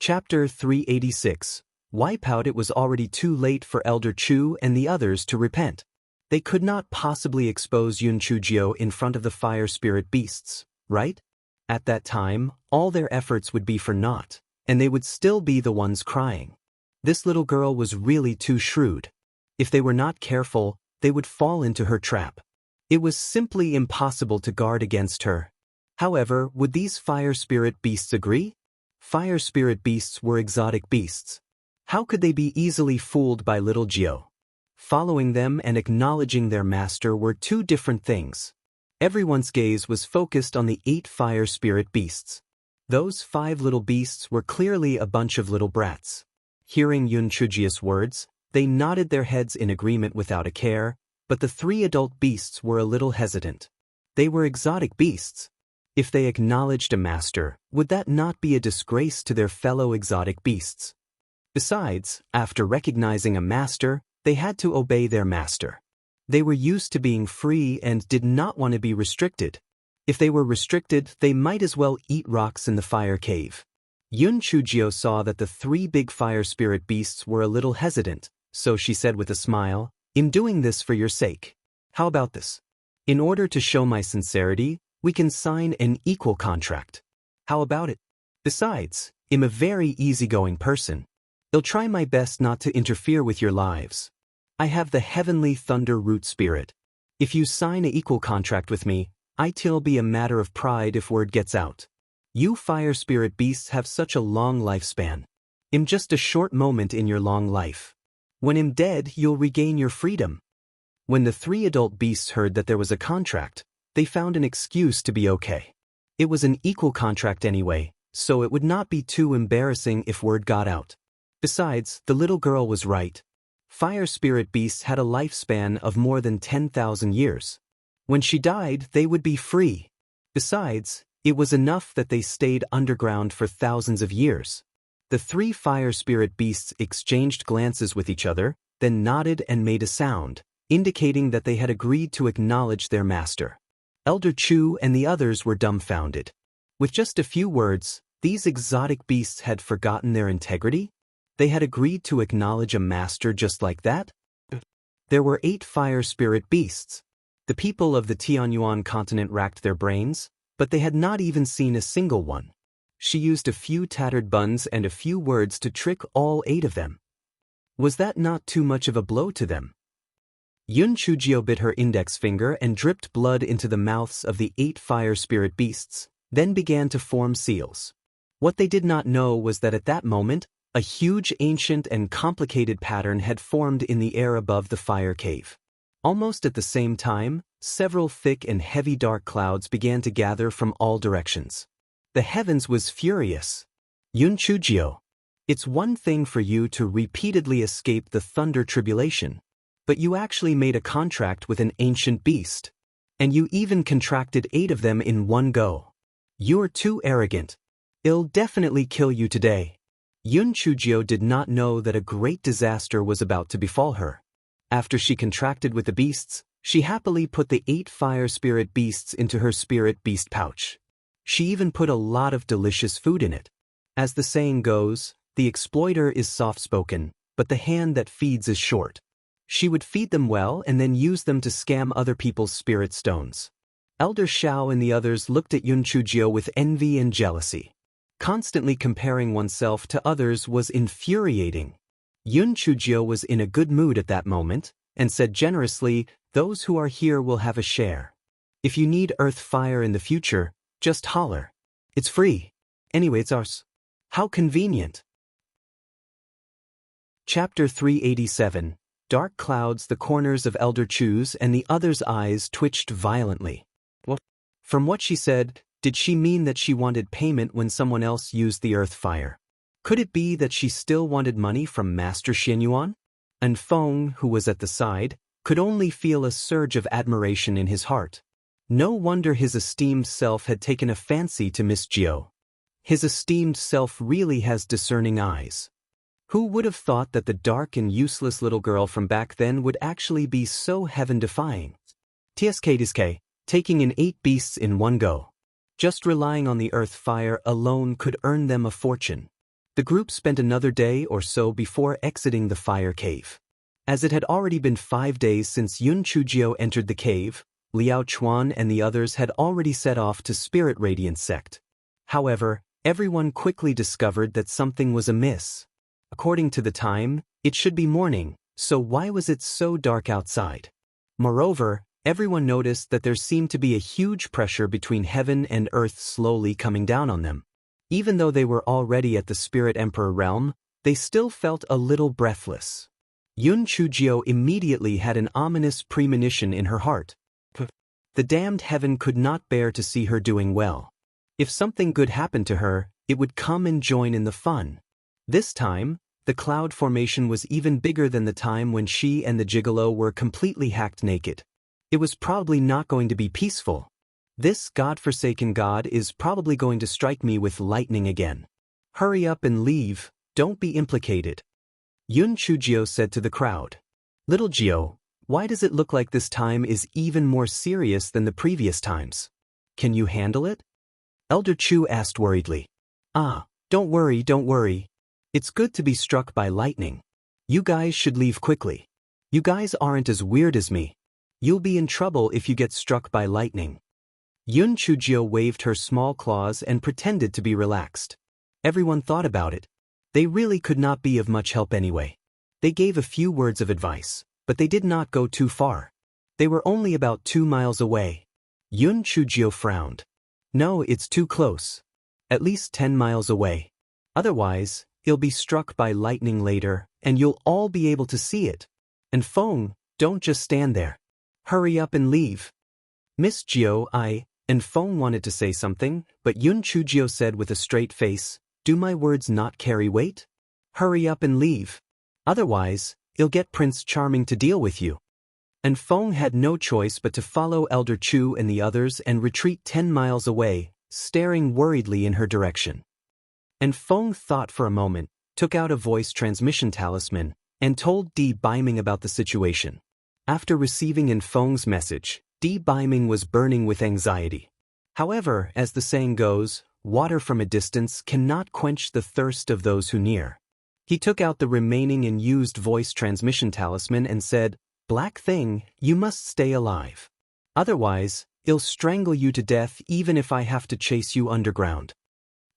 Chapter 386. Wipe out. It was already too late for Elder Chu and the others to repent. They could not possibly expose Yun Chujio in front of the fire spirit beasts, right? At that time, all their efforts would be for naught, and they would still be the ones crying. This little girl was really too shrewd. If they were not careful, they would fall into her trap. It was simply impossible to guard against her. However, would these fire spirit beasts agree? Fire spirit beasts were exotic beasts. How could they be easily fooled by little Gio? Following them and acknowledging their master were two different things. Everyone's gaze was focused on the 8 fire spirit beasts. Those 5 little beasts were clearly a bunch of little brats. Hearing Yun Chujio's words, they nodded their heads in agreement without a care, but the 3 adult beasts were a little hesitant. They were exotic beasts. If they acknowledged a master, would that not be a disgrace to their fellow exotic beasts? Besides, after recognizing a master, they had to obey their master. They were used to being free and did not want to be restricted. If they were restricted, they might as well eat rocks in the fire cave. Yun Chujio saw that the 3 big fire spirit beasts were a little hesitant, so she said with a smile, "I'm doing this for your sake. How about this? In order to show my sincerity, we can sign an equal contract. How about it? Besides, I'm a very easygoing person. I'll try my best not to interfere with your lives. I have the heavenly thunder root spirit. If you sign an equal contract with me, it'll be a matter of pride if word gets out. You fire spirit beasts have such a long lifespan. I'm just a short moment in your long life. When I'm dead, you'll regain your freedom." When the 3 adult beasts heard that there was a contract, they found an excuse to be okay. It was an equal contract anyway, so it would not be too embarrassing if word got out. Besides, the little girl was right. Fire spirit beasts had a lifespan of more than 10,000 years. When she died, they would be free. Besides, it was enough that they stayed underground for thousands of years. The 3 fire spirit beasts exchanged glances with each other, then nodded and made a sound, indicating that they had agreed to acknowledge their master. Elder Chu and the others were dumbfounded. With just a few words, these exotic beasts had forgotten their integrity? They had agreed to acknowledge a master just like that? There were 8 fire spirit beasts. The people of the Tianyuan continent racked their brains, but they had not even seen a single one. She used a few tattered buns and a few words to trick all 8 of them. Was that not too much of a blow to them? Yun Chujio bit her index finger and dripped blood into the mouths of the 8 fire spirit beasts, then began to form seals. What they did not know was that at that moment, a huge ancient and complicated pattern had formed in the air above the fire cave. Almost at the same time, several thick and heavy dark clouds began to gather from all directions. The heavens was furious. "Yun Chujio, it's one thing for you to repeatedly escape the thunder tribulation, but you actually made a contract with an ancient beast. And you even contracted 8 of them in one go. You're too arrogant. I'll definitely kill you today." Yun Chujio did not know that a great disaster was about to befall her. After she contracted with the beasts, she happily put the 8 fire spirit beasts into her spirit beast pouch. She even put a lot of delicious food in it. As the saying goes, the exploiter is soft-spoken, but the hand that feeds is short. She would feed them well and then use them to scam other people's spirit stones. Elder Shao and the others looked at Yun Chujio with envy and jealousy. Constantly comparing oneself to others was infuriating. Yun Chujio was in a good mood at that moment, and said generously, "Those who are here will have a share. If you need earth fire in the future, just holler. It's free. Anyway, it's ours." How convenient. Chapter 387. Dark clouds. The corners of Elder Chu's and the others' eyes twitched violently. What? From what she said, did she mean that she wanted payment when someone else used the earth fire? Could it be that she still wanted money from Master Xianyuan? And Feng, who was at the side, could only feel a surge of admiration in his heart. No wonder his esteemed self had taken a fancy to Miss Gio. His esteemed self really has discerning eyes. Who would have thought that the dark and useless little girl from back then would actually be so heaven-defying? TSK, taking in 8 beasts in one go. Just relying on the earth fire alone could earn them a fortune. The group spent another day or so before exiting the fire cave. As it had already been 5 days since Yun Chujio entered the cave, Liao Chuan and the others had already set off to Spirit Radiance sect. However, everyone quickly discovered that something was amiss. According to the time, it should be morning, so why was it so dark outside? Moreover, everyone noticed that there seemed to be a huge pressure between heaven and earth slowly coming down on them. Even though they were already at the Spirit Emperor realm, they still felt a little breathless. Yun Chujio immediately had an ominous premonition in her heart. The damned heaven could not bear to see her doing well. If something good happened to her, it would come and join in the fun. This time, the cloud formation was even bigger than the time when she and the gigolo were completely hacked naked. It was probably not going to be peaceful. This godforsaken god is probably going to strike me with lightning again. Hurry up and leave, don't be implicated. Yun Chujio said to the crowd. Little Gio, why does it look like this time is even more serious than the previous times? Can you handle it? Elder Chu asked worriedly. Don't worry. It's good to be struck by lightning. You guys should leave quickly. You guys aren't as weird as me. You'll be in trouble if you get struck by lightning. Yun Chujio waved her small claws and pretended to be relaxed. Everyone thought about it. They really could not be of much help anyway. They gave a few words of advice, but they did not go too far. They were only about 2 miles away. Yun Chujio frowned. No, it's too close. At least 10 miles away. Otherwise, you'll be struck by lightning later, and you'll all be able to see it. And Feng, don't just stand there. Hurry up and leave. Miss Gio, and Feng wanted to say something, but Yun Chujio said with a straight face, do my words not carry weight? Hurry up and leave. Otherwise, you'll get Prince Charming to deal with you. And Feng had no choice but to follow Elder Chu and the others and retreat 10 miles away, staring worriedly in her direction. And Feng thought for a moment, took out a voice transmission talisman, and told Di Baiming about the situation. After receiving in Feng's message, Di Baiming was burning with anxiety. However, as the saying goes, water from a distance cannot quench the thirst of those who near. He took out the remaining and used voice transmission talisman and said, Black Thing, you must stay alive. Otherwise, I'll strangle you to death even if I have to chase you underground.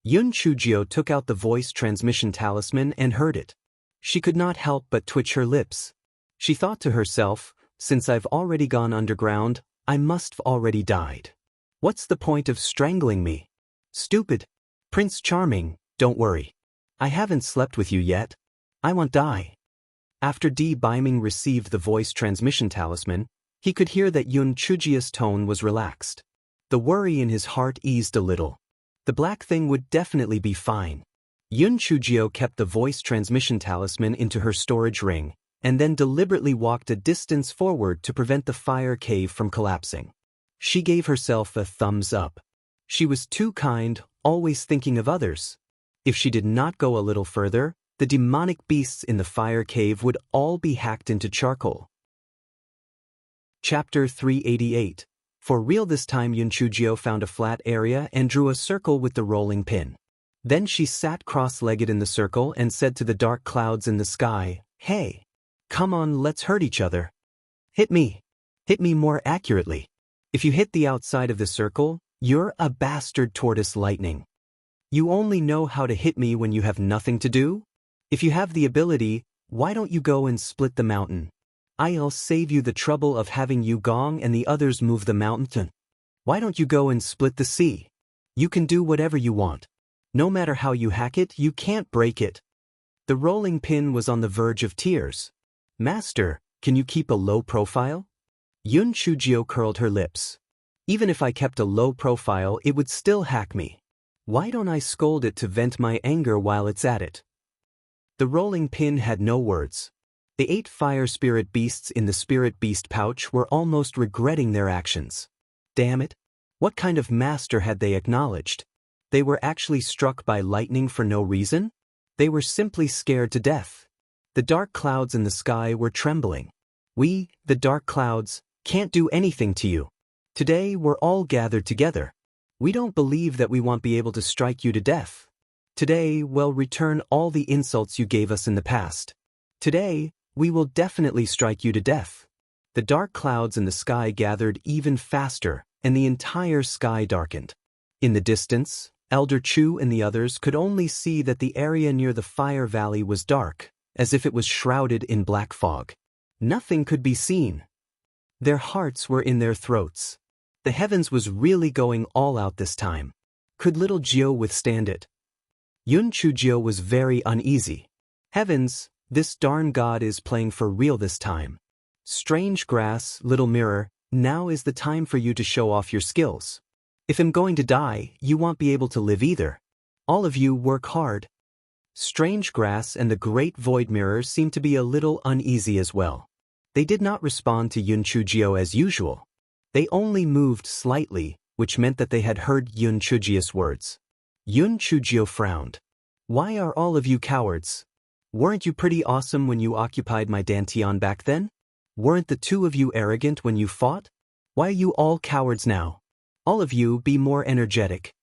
Yun Chujio took out the voice transmission talisman and heard it. She could not help but twitch her lips. She thought to herself, since I've already gone underground, I must've already died. What's the point of strangling me? Stupid. Prince Charming, don't worry. I haven't slept with you yet. I won't die. After Di Baiming received the voice transmission talisman, he could hear that Yun Chujio's tone was relaxed. The worry in his heart eased a little. The black thing would definitely be fine. Yun Chujio kept the voice transmission talisman into her storage ring, and then deliberately walked a distance forward to prevent the fire cave from collapsing. She gave herself a thumbs up. She was too kind, always thinking of others. If she did not go a little further, the demonic beasts in the fire cave would all be hacked into charcoal. Chapter 388. For real this time Yun Chujio found a flat area and drew a circle with the rolling pin. Then she sat cross-legged in the circle and said to the dark clouds in the sky, Hey! Come on, let's hurt each other. Hit me. Hit me more accurately. If you hit the outside of the circle, you're a bastard tortoise lightning. You only know how to hit me when you have nothing to do? If you have the ability, why don't you go and split the mountain? I'll save you the trouble of having you gong and the others move the mountain. Why don't you go and split the sea? You can do whatever you want. No matter how you hack it, you can't break it. The rolling pin was on the verge of tears. Master, can you keep a low profile? Yun Chujio curled her lips. Even if I kept a low profile, it would still hack me. Why don't I scold it to vent my anger while it's at it? The rolling pin had no words. The 8 fire spirit beasts in the spirit beast pouch were almost regretting their actions. Damn it! What kind of master had they acknowledged? They were actually struck by lightning for no reason? They were simply scared to death. The dark clouds in the sky were trembling. We, the dark clouds, can't do anything to you. Today we're all gathered together. We don't believe that we won't be able to strike you to death. Today, we'll return all the insults you gave us in the past. Today, we will definitely strike you to death. The dark clouds in the sky gathered even faster, and the entire sky darkened. In the distance, Elder Chu and the others could only see that the area near the fire valley was dark, as if it was shrouded in black fog. Nothing could be seen. Their hearts were in their throats. The heavens was really going all out this time. Could little Jiao withstand it? Yun Chujio was very uneasy. Heavens, this darn god is playing for real this time. Strange grass, little mirror, now is the time for you to show off your skills. If I'm going to die, you won't be able to live either. All of you work hard. Strange grass and the great void mirror seemed to be a little uneasy as well. They did not respond to Yun Chujio as usual. They only moved slightly, which meant that they had heard Yun Chujio's words. Yun Chujio frowned. Why are all of you cowards? Weren't you pretty awesome when you occupied my Dantian back then? Weren't the two of you arrogant when you fought? Why are you all cowards now? All of you be more energetic.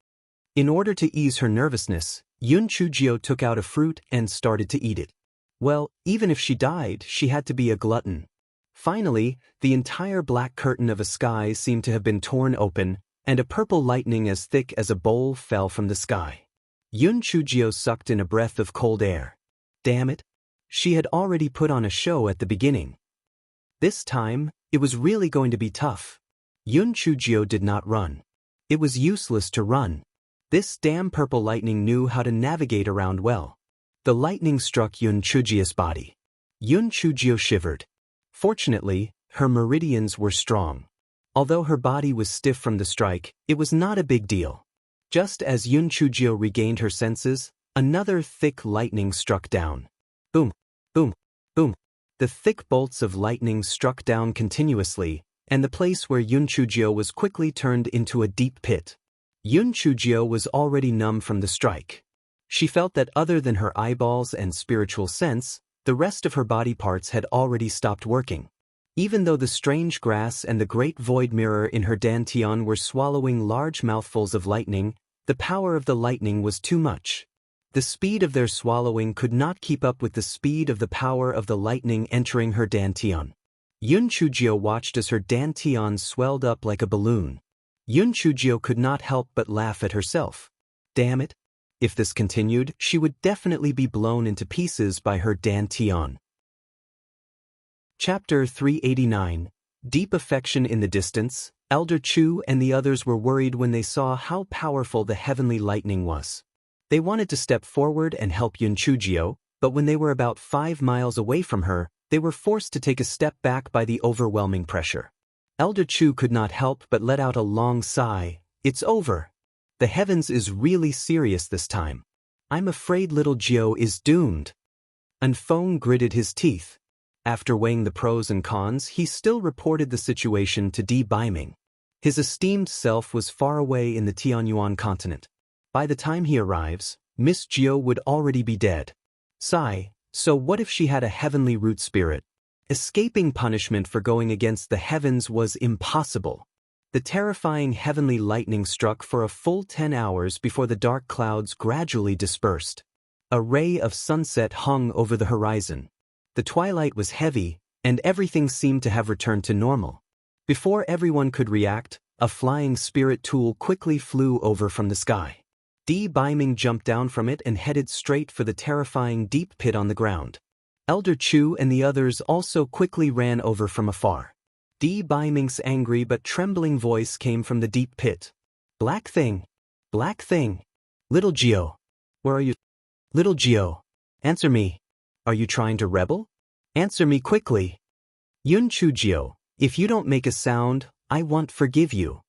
In order to ease her nervousness, Yun Chujio took out a fruit and started to eat it. Well, even if she died, she had to be a glutton. Finally, the entire black curtain of a sky seemed to have been torn open, and a purple lightning as thick as a bowl fell from the sky. Yun Chujio sucked in a breath of cold air. Damn it! She had already put on a show at the beginning. This time, it was really going to be tough. Yun Chujio did not run. It was useless to run. This damn purple lightning knew how to navigate around well. The lightning struck Yun Chujio's body. Yun Chujio shivered. Fortunately, her meridians were strong. Although her body was stiff from the strike, it was not a big deal. Just as Yun Chujio regained her senses, another thick lightning struck down. Boom, boom, boom. The thick bolts of lightning struck down continuously, and the place where Yun Chujio was quickly turned into a deep pit. Yun Chujio was already numb from the strike. She felt that other than her eyeballs and spiritual sense, the rest of her body parts had already stopped working. Even though the strange grass and the great void mirror in her dantian were swallowing large mouthfuls of lightning, the power of the lightning was too much. The speed of their swallowing could not keep up with the speed of the power of the lightning entering her dantian. Yun Chujio watched as her dantian swelled up like a balloon. Yun Chujio could not help but laugh at herself. Damn it! If this continued, she would definitely be blown into pieces by her dantian. Chapter 389. Deep affection in the distance. Elder Chu and the others were worried when they saw how powerful the heavenly lightning was. They wanted to step forward and help Yun Chujio, but when they were about 5 miles away from her, they were forced to take a step back by the overwhelming pressure. Elder Chu could not help but let out a long sigh. It's over. The heavens is really serious this time. I'm afraid little Jiao is doomed. Anfeng gritted his teeth. After weighing the pros and cons, he still reported the situation to Di Baiming. His esteemed self was far away in the Tianyuan continent. By the time he arrives, Miss Jiao would already be dead. Sigh, so what if she had a heavenly root spirit? Escaping punishment for going against the heavens was impossible. The terrifying heavenly lightning struck for a full 10 hours before the dark clouds gradually dispersed. A ray of sunset hung over the horizon. The twilight was heavy, and everything seemed to have returned to normal. Before everyone could react, a flying spirit tool quickly flew over from the sky. Di Baiming jumped down from it and headed straight for the terrifying deep pit on the ground. Elder Chu and the others also quickly ran over from afar. Di Baiming's angry but trembling voice came from the deep pit. Black thing! Black thing! Little Jiao! Where are you? Little Jiao! Answer me! Are you trying to rebel? Answer me quickly! Yun Chujio, if you don't make a sound, I won't forgive you.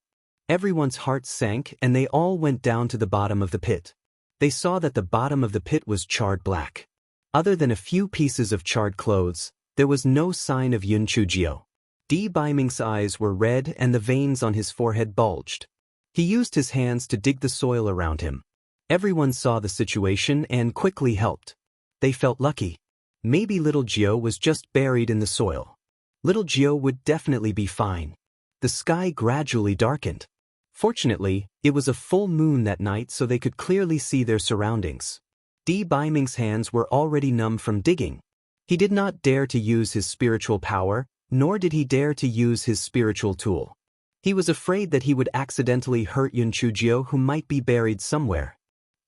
Everyone's hearts sank and they all went down to the bottom of the pit. They saw that the bottom of the pit was charred black. Other than a few pieces of charred clothes, there was no sign of Yun Chujio. Di Baiming's eyes were red and the veins on his forehead bulged. He used his hands to dig the soil around him. Everyone saw the situation and quickly helped. They felt lucky. Maybe little Jiao was just buried in the soil. Little Jiao would definitely be fine. The sky gradually darkened. Fortunately, it was a full moon that night so they could clearly see their surroundings. Di Baiming's hands were already numb from digging. He did not dare to use his spiritual power, nor did he dare to use his spiritual tool. He was afraid that he would accidentally hurt Yunchujio, who might be buried somewhere.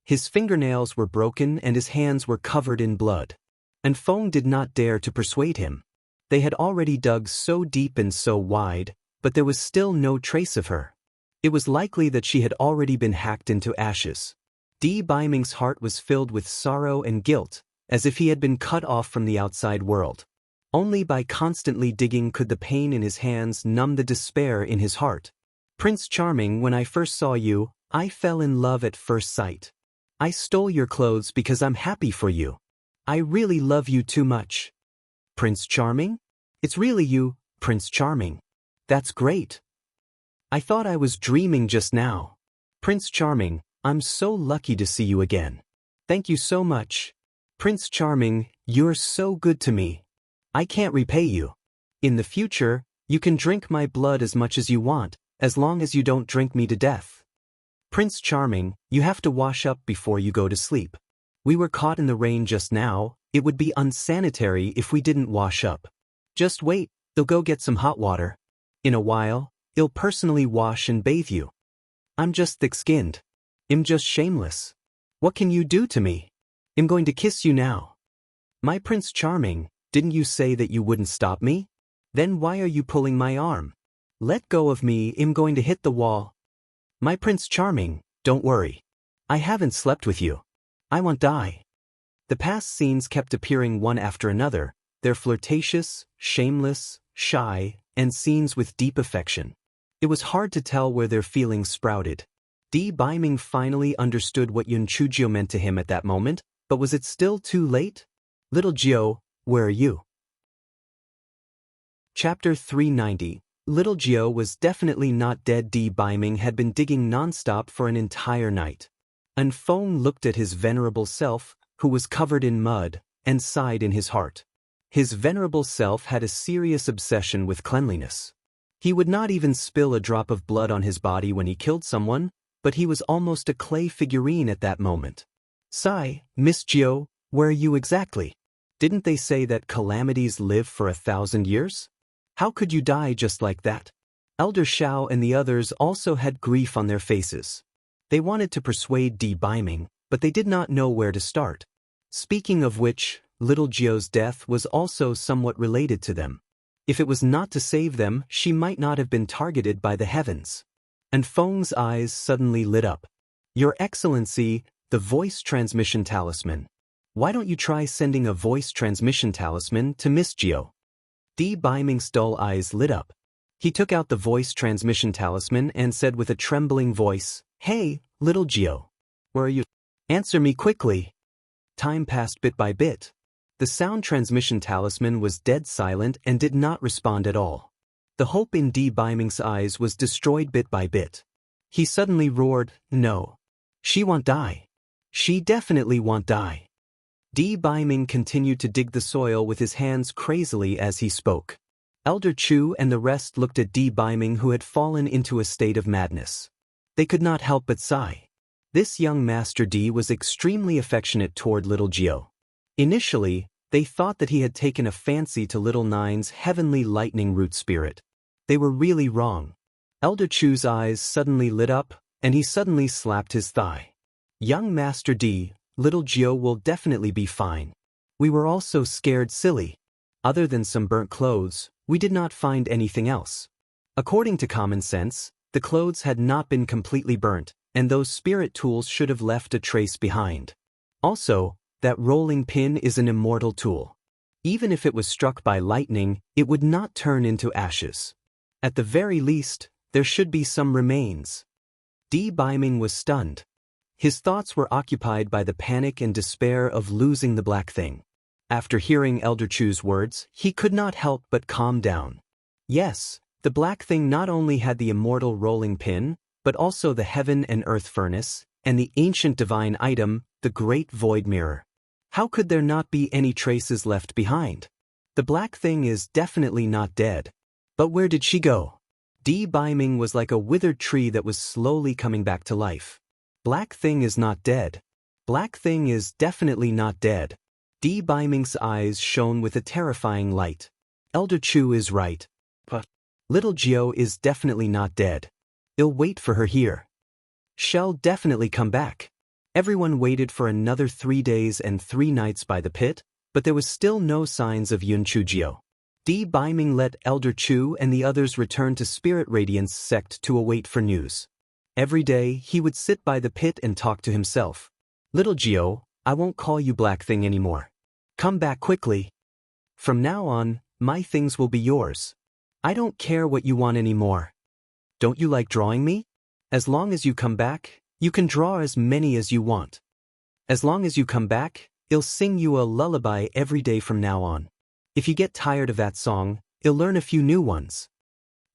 His fingernails were broken and his hands were covered in blood. And Feng did not dare to persuade him. They had already dug so deep and so wide, but there was still no trace of her. It was likely that she had already been hacked into ashes. Di Baiming's heart was filled with sorrow and guilt, as if he had been cut off from the outside world. Only by constantly digging could the pain in his hands numb the despair in his heart. Prince Charming, when I first saw you, I fell in love at first sight. I stole your clothes because I'm happy for you. I really love you too much. Prince Charming? It's really you, Prince Charming. That's great. I thought I was dreaming just now. Prince Charming, I'm so lucky to see you again. Thank you so much. Prince Charming, you're so good to me. I can't repay you. In the future, you can drink my blood as much as you want, as long as you don't drink me to death. Prince Charming, you have to wash up before you go to sleep. We were caught in the rain just now, it would be unsanitary if we didn't wash up. Just wait, they'll go get some hot water. In a while, I'll personally wash and bathe you. I'm just thick-skinned. I'm just shameless. What can you do to me? I'm going to kiss you now. My Prince Charming, didn't you say that you wouldn't stop me? Then why are you pulling my arm? Let go of me, I'm going to hit the wall. My Prince Charming, don't worry. I haven't slept with you. I won't die. The past scenes kept appearing one after another, they're flirtatious, shameless, shy, and scenes with deep affection. It was hard to tell where their feelings sprouted. Di Baiming finally understood what Yunchujio meant to him at that moment, but was it still too late? Little Jio, where are you? Chapter 390. Little Jio was definitely not dead. Di Baiming had been digging non-stop for an entire night. And Feng looked at his venerable self, who was covered in mud, and sighed in his heart. His venerable self had a serious obsession with cleanliness. He would not even spill a drop of blood on his body when he killed someone, but he was almost a clay figurine at that moment. Sigh, Miss Jio, where are you exactly? Didn't they say that calamities live for 1,000 years? How could you die just like that? Elder Shao and the others also had grief on their faces. They wanted to persuade Di Baiming, but they did not know where to start. Speaking of which, little Jio's death was also somewhat related to them. If it was not to save them, she might not have been targeted by the heavens. And Feng's eyes suddenly lit up. Your Excellency, the voice transmission talisman. Why don't you try sending a voice transmission talisman to Miss Jio? Di Baiming's dull eyes lit up. He took out the voice transmission talisman and said with a trembling voice, Hey, little Jio. Where are you? Answer me quickly. Time passed bit by bit. The sound transmission talisman was dead silent and did not respond at all. The hope in Di Baiming's eyes was destroyed bit by bit. He suddenly roared, No. She won't die. She definitely won't die. Di Baiming continued to dig the soil with his hands crazily as he spoke. Elder Chu and the rest looked at Di Baiming, who had fallen into a state of madness. They could not help but sigh. This young Master Di was extremely affectionate toward little Jio. Initially, they thought that he had taken a fancy to little Nine's heavenly lightning root spirit. They were really wrong. Elder Chu's eyes suddenly lit up, and he suddenly slapped his thigh. Young Master Di, little Jio will definitely be fine. We were all so scared silly. Other than some burnt clothes, we did not find anything else. According to common sense, the clothes had not been completely burnt, and those spirit tools should have left a trace behind. Also, that rolling pin is an immortal tool. Even if it was struck by lightning, it would not turn into ashes. At the very least, there should be some remains. Di Baiming was stunned. His thoughts were occupied by the panic and despair of losing the black thing. After hearing Elder Chu's words, he could not help but calm down. Yes, the black thing not only had the immortal rolling pin, but also the heaven and earth furnace, and the ancient divine item, the great void mirror. How could there not be any traces left behind? The black thing is definitely not dead. But where did she go? Di Biming was like a withered tree that was slowly coming back to life. Black Thing is not dead. Black Thing is definitely not dead. Di Biming's eyes shone with a terrifying light. Elder Chu is right. But little Gio is definitely not dead. I'll wait for her here. She'll definitely come back. Everyone waited for another 3 days and 3 nights by the pit, but there was still no signs of Yun Chujio. Di Biming let Elder Chu and the others return to Spirit Radiance sect to await for news. Every day, he would sit by the pit and talk to himself. Little Gio, I won't call you Black Thing anymore. Come back quickly. From now on, my things will be yours. I don't care what you want anymore. Don't you like drawing me? As long as you come back, you can draw as many as you want. As long as you come back, I'll sing you a lullaby every day from now on. If you get tired of that song, I'll learn a few new ones.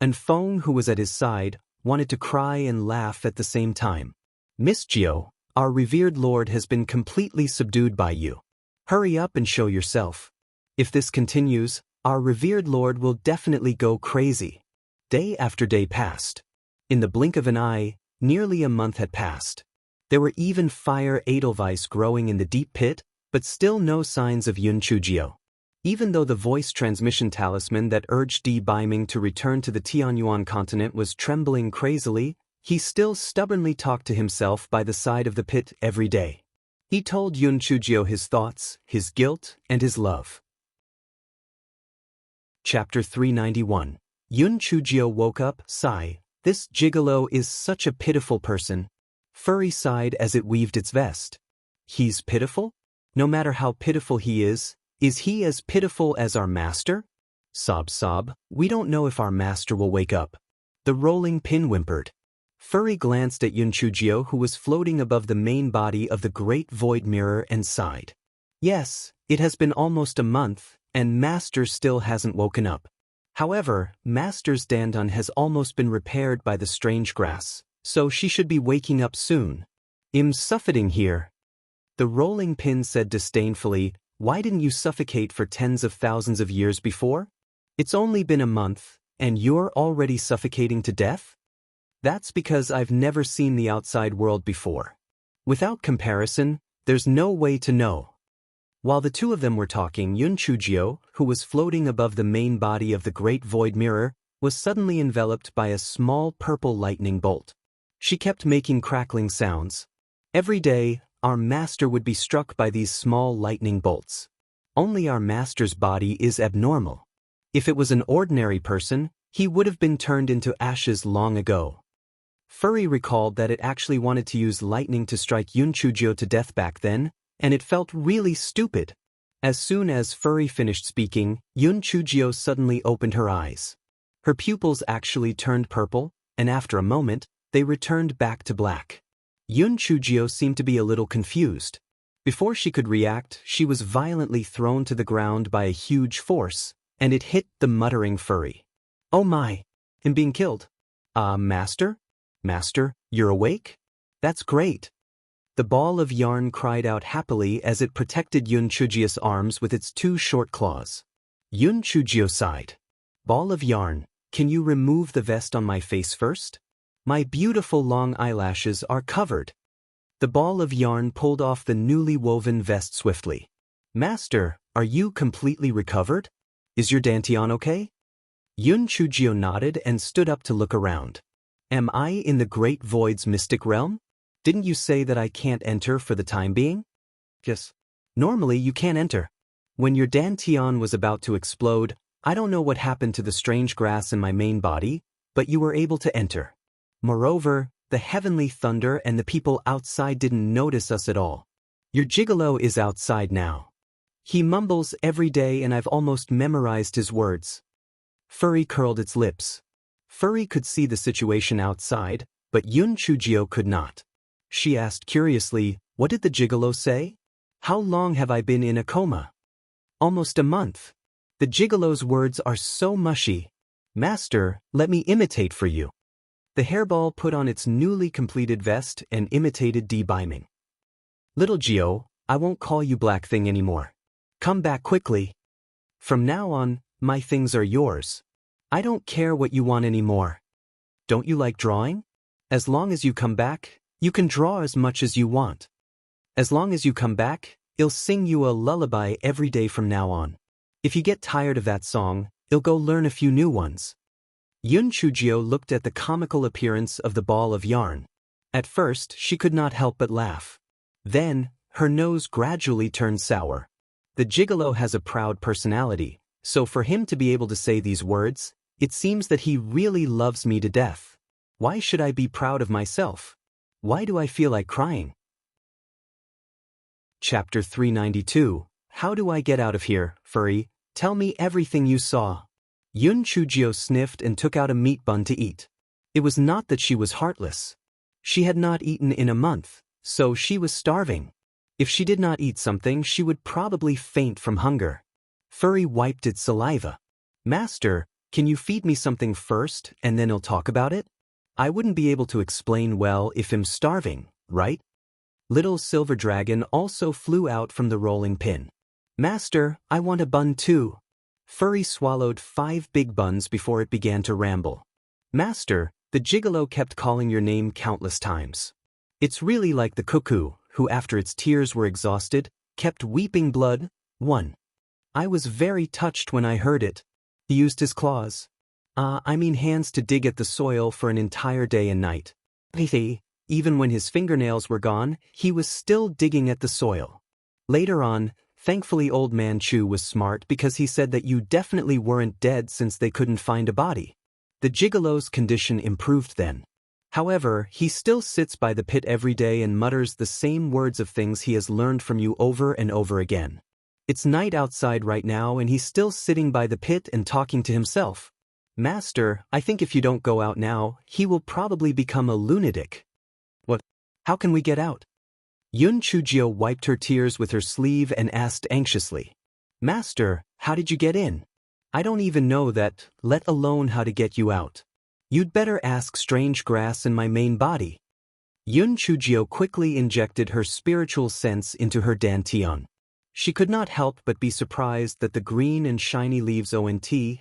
And Feng, who was at his side, wanted to cry and laugh at the same time. Miss Gio, our revered lord has been completely subdued by you. Hurry up and show yourself. If this continues, our revered lord will definitely go crazy. Day after day passed. In the blink of an eye, nearly a month had passed. There were even fire edelweiss growing in the deep pit, but still no signs of Yun Chujio. Even though the voice transmission talisman that urged Di Biming to return to the Tianyuan continent was trembling crazily, he still stubbornly talked to himself by the side of the pit every day. He told Yun Chujio his thoughts, his guilt, and his love. Chapter 391. Yun Chujio woke up, sigh. This gigolo is such a pitiful person. Furry sighed as it weaved its vest. He's pitiful? No matter how pitiful he is he as pitiful as our master? Sob sob, we don't know if our master will wake up. The rolling pin whimpered. Furry glanced at Yun Chujio, who was floating above the main body of the great void mirror, and sighed. Yes, it has been almost a month, and master still hasn't woken up. However, master's dandon has almost been repaired by the strange grass, so she should be waking up soon. I'm suffocating here. The rolling pin said disdainfully, why didn't you suffocate for tens of thousands of years before? It's only been a month, and you're already suffocating to death? That's because I've never seen the outside world before. Without comparison, there's no way to know. While the two of them were talking, Yun Chujio, who was floating above the main body of the great void mirror, was suddenly enveloped by a small purple lightning bolt. She kept making crackling sounds. Every day, our master would be struck by these small lightning bolts. Only our master's body is abnormal. If it was an ordinary person, he would have been turned into ashes long ago. Furry recalled that it actually wanted to use lightning to strike Yun Chujio to death back then, and it felt really stupid. As soon as Furry finished speaking, Yun Chujio suddenly opened her eyes. Her pupils actually turned purple, and after a moment, they returned back to black. Yun Chujio seemed to be a little confused. Before she could react, she was violently thrown to the ground by a huge force, and it hit the muttering Furry. Oh my! I'm being killed. Master? Master, you're awake? That's great. The ball of yarn cried out happily as it protected Yun Chujio's arms with its 2 short claws. Yun Chujio sighed. Ball of yarn, can you remove the vest on my face first? My beautiful long eyelashes are covered. The ball of yarn pulled off the newly woven vest swiftly. Master, are you completely recovered? Is your dantian okay? Yun Chujio nodded and stood up to look around. Am I in the Great Void's mystic realm? Didn't you say that I can't enter for the time being? Yes. Normally you can't enter. When your dantian was about to explode, I don't know what happened to the strange grass in my main body, but you were able to enter. Moreover, the heavenly thunder and the people outside didn't notice us at all. Your gigolo is outside now. He mumbles every day and I've almost memorized his words. Furry curled its lips. Furry could see the situation outside, but Yun Chujio could not. She asked curiously, what did the gigolo say? How long have I been in a coma? Almost a month. The gigolo's words are so mushy. Master, let me imitate for you. The hairball put on its newly completed vest and imitated Di Biming. Little Gio, I won't call you Black Thing anymore. Come back quickly. From now on, my things are yours. I don't care what you want anymore. Don't you like drawing? As long as you come back, you can draw as much as you want. As long as you come back, I'll sing you a lullaby every day from now on. If you get tired of that song, I'll go learn a few new ones. Yun Chujio looked at the comical appearance of the ball of yarn. At first, she could not help but laugh. Then, her nose gradually turned sour. The gigolo has a proud personality, so for him to be able to say these words, it seems that he really loves me to death. Why should I be proud of myself? Why do I feel like crying? Chapter 392. How do I get out of here, Furry? Tell me everything you saw. Yun Chujio sniffed and took out a meat bun to eat. It was not that she was heartless. She had not eaten in a month, so she was starving. If she did not eat something, she would probably faint from hunger. Furry wiped its saliva. Master, can you feed me something first, and then I'll talk about it? I wouldn't be able to explain well if I'm starving, right? Little Silver Dragon also flew out from the rolling pin. Master, I want a bun too. Furry swallowed 5 big buns before it began to ramble. Master, the gigolo kept calling your name countless times. It's really like the cuckoo, who after its tears were exhausted, kept weeping blood. 1. I was very touched when I heard it. He used his claws. Hands to dig at the soil for an entire day and night. Even when his fingernails were gone, he was still digging at the soil. Later on, thankfully Old Man Chu was smart because he said that you definitely weren't dead since they couldn't find a body. The gigolo's condition improved then. However, he still sits by the pit every day and mutters the same words of things he has learned from you over and over again. It's night outside right now and he's still sitting by the pit and talking to himself. Master, I think if you don't go out now, he will probably become a lunatic. What? How can we get out? Yun Chujio wiped her tears with her sleeve and asked anxiously. Master, how did you get in? I don't even know that, let alone how to get you out. You'd better ask strange grass in my main body. Yun Chujio quickly injected her spiritual sense into her dantian. She could not help but be surprised that the green and shiny leaves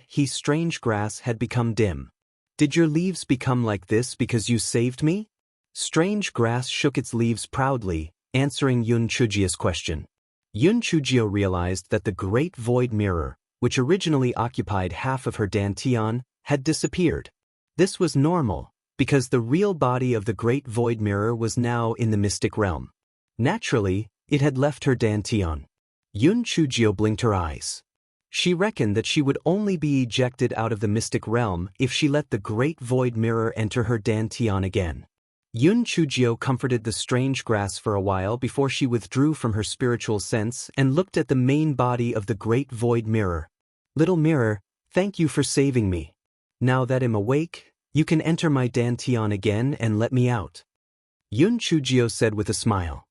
his strange grass had become dim. Did your leaves become like this because you saved me? Strange grass shook its leaves proudly, answering Yun Chujio's question. Yun Chujio realized that the great void mirror, which originally occupied half of her dantian, had disappeared. This was normal, because the real body of the great void mirror was now in the mystic realm. Naturally, it had left her dantian. Yun Chujio blinked her eyes. She reckoned that she would only be ejected out of the mystic realm if she let the great void mirror enter her dantian again. Yun Chujio comforted the strange grass for a while before she withdrew from her spiritual sense and looked at the main body of the great void mirror. Little mirror, thank you for saving me. Now that I'm awake, you can enter my dantian again and let me out. Yun Chujio said with a smile.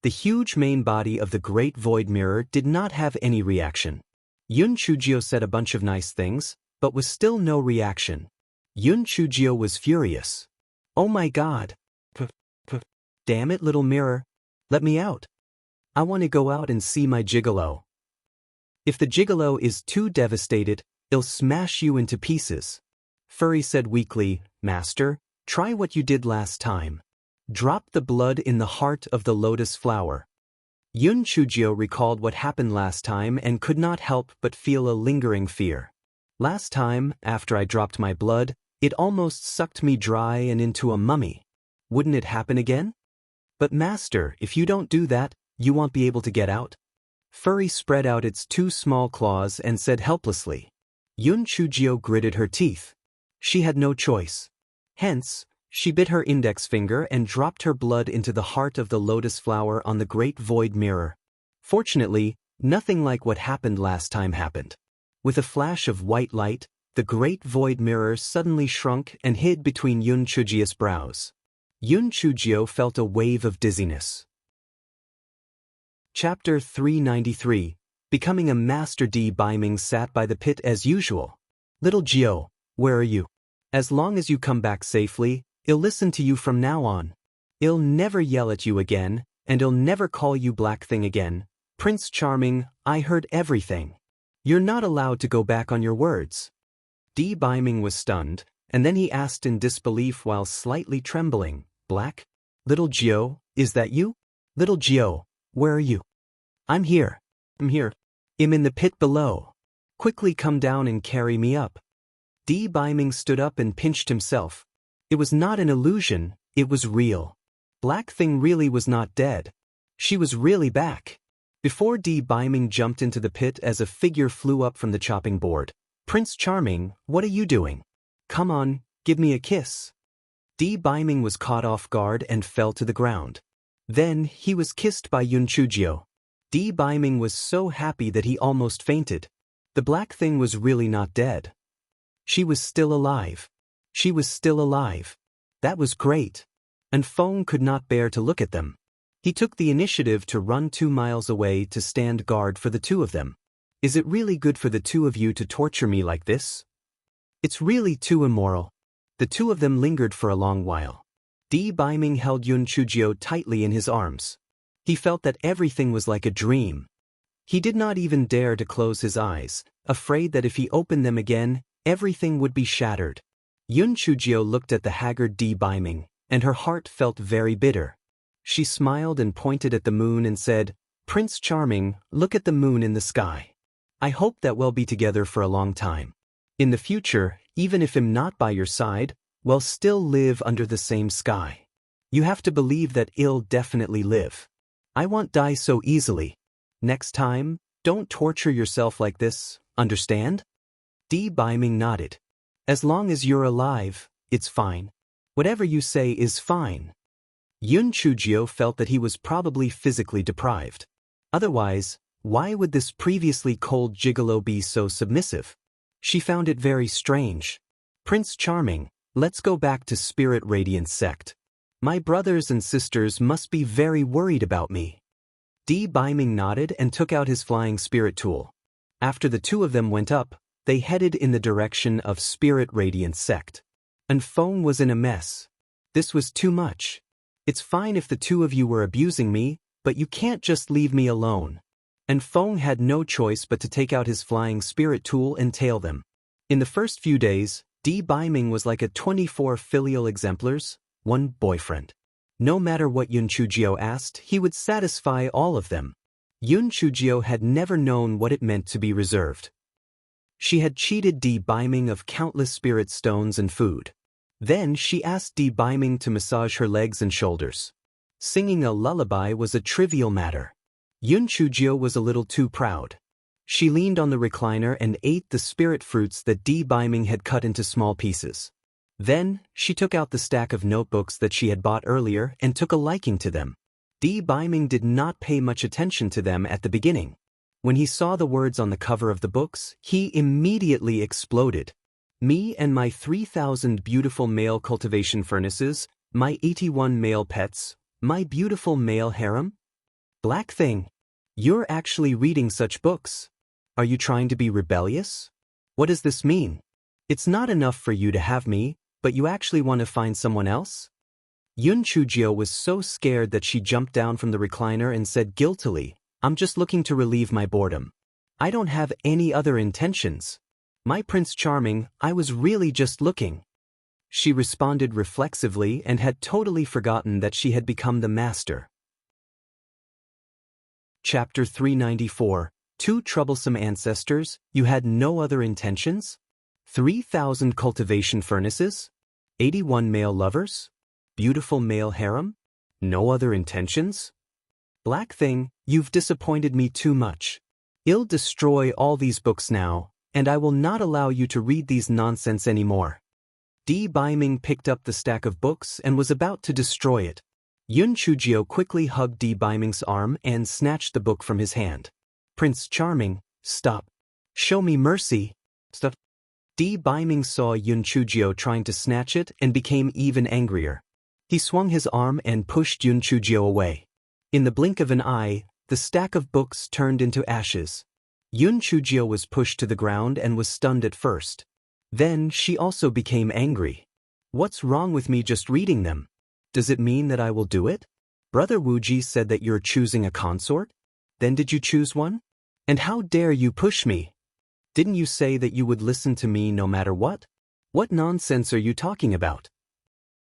The huge main body of the great void mirror did not have any reaction. Yun Chujio said a bunch of nice things, but was still no reaction. Yun Chujio was furious. Oh my god. Damn it, little mirror. Let me out. I want to go out and see my gigolo. If the gigolo is too devastated, it'll smash you into pieces. Furry said weakly, Master, try what you did last time. Drop the blood in the heart of the lotus flower. Yun Chujio recalled what happened last time and could not help but feel a lingering fear. Last time, after I dropped my blood, it almost sucked me dry and into a mummy. Wouldn't it happen again? But Master, if you don't do that, you won't be able to get out. Furry spread out its 2 small claws and said helplessly. Yun Chujio gritted her teeth. She had no choice. Hence, she bit her index finger and dropped her blood into the heart of the lotus flower on the great void mirror. Fortunately, nothing like what happened last time happened. With a flash of white light, the great void mirror suddenly shrunk and hid between Yun Chujio's brows. Yun Chujio felt a wave of dizziness. Chapter 393. Becoming a master. Biming sat by the pit as usual. Little Gio, where are you? As long as you come back safely, I'll listen to you from now on. I'll never yell at you again, and I'll never call you Black Thing again. Prince Charming, I heard everything. You're not allowed to go back on your words. Biming was stunned, And then he asked in disbelief while slightly trembling, Black? Little Gio, is that you? Little Gio, where are you? I'm here. I'm here. I'm in the pit below. Quickly come down and carry me up. D. Biming stood up and pinched himself. It was not an illusion, it was real. Black Thing really was not dead. She was really back. Before D. Biming jumped into the pit as a figure flew up from the chopping board. Prince Charming, what are you doing? Come on, give me a kiss. D. Biming was caught off guard and fell to the ground. Then he was kissed by Yunchujio. D. Biming was so happy that he almost fainted. The Black Thing was really not dead. She was still alive. She was still alive. That was great. And Feng could not bear to look at them. He took the initiative to run 2 miles away to stand guard for the two of them. Is it really good for the two of you to torture me like this? It's really too immoral. The two of them lingered for a long while. D. Biming held Yunchujio tightly in his arms. He felt that everything was like a dream. He did not even dare to close his eyes, afraid that if he opened them again, everything would be shattered. Yunchujio looked at the haggard D. Biming, and her heart felt very bitter. She smiled and pointed at the moon and said, Prince Charming, look at the moon in the sky. I hope that we'll be together for a long time. In the future, even if I'm not by your side, we'll still live under the same sky. You have to believe that I'll definitely live. I won't die so easily. Next time, don't torture yourself like this, understand? D. Biming nodded. As long as you're alive, it's fine. Whatever you say is fine. Yunchujio felt that he was probably physically deprived. Otherwise, why would this previously cold gigolo be so submissive? She found it very strange. Prince Charming, let's go back to Spirit Radiance sect. My brothers and sisters must be very worried about me. D. Biming nodded and took out his flying spirit tool. After the two of them went up, they headed in the direction of Spirit Radiance sect. And Feng was in a mess. This was too much. It's fine if the two of you were abusing me, but you can't just leave me alone. And Feng had no choice but to take out his flying spirit tool and tail them. In the first few days, D. Biming was like a 24 filial exemplars, one boyfriend. No matter what Yunchujio asked, he would satisfy all of them. Yunchujio had never known what it meant to be reserved. She had cheated D. Biming of countless spirit stones and food. Then she asked D. Biming to massage her legs and shoulders. Singing a lullaby was a trivial matter. Yunchujio was a little too proud. She leaned on the recliner and ate the spirit fruits that D. Biming had cut into small pieces. Then, she took out the stack of notebooks that she had bought earlier and took a liking to them. D. Biming did not pay much attention to them at the beginning. When he saw the words on the cover of the books, he immediately exploded. Me and my 3,000 beautiful male cultivation furnaces, my 81 male pets, my beautiful male harem? Black Thing, you're actually reading such books. Are you trying to be rebellious? What does this mean? It's not enough for you to have me, but you actually want to find someone else? Yunchujio was so scared that she jumped down from the recliner and said guiltily, I'm just looking to relieve my boredom. I don't have any other intentions. My Prince Charming, I was really just looking. She responded reflexively and had totally forgotten that she had become the master. Chapter 394, Two Troublesome Ancestors, You Had No Other Intentions? 3,000 cultivation furnaces? 81 male lovers? Beautiful male harem? No other intentions? Black Thing, you've disappointed me too much. I'll destroy all these books now, and I will not allow you to read these nonsense anymore. D. Biming picked up the stack of books and was about to destroy it. Yunchujio quickly hugged D. Biming's arm and snatched the book from his hand. Prince Charming, stop. Show me mercy. Stop. D. Biming saw Yunchujio trying to snatch it and became even angrier. He swung his arm and pushed Yunchujio away. In the blink of an eye, the stack of books turned into ashes. Yunchujio was pushed to the ground and was stunned at first. Then she also became angry. What's wrong with me just reading them? Does it mean that I will do it? Brother Wuji said that you're choosing a consort? Then did you choose one? And how dare you push me? Didn't you say that you would listen to me no matter what? What nonsense are you talking about?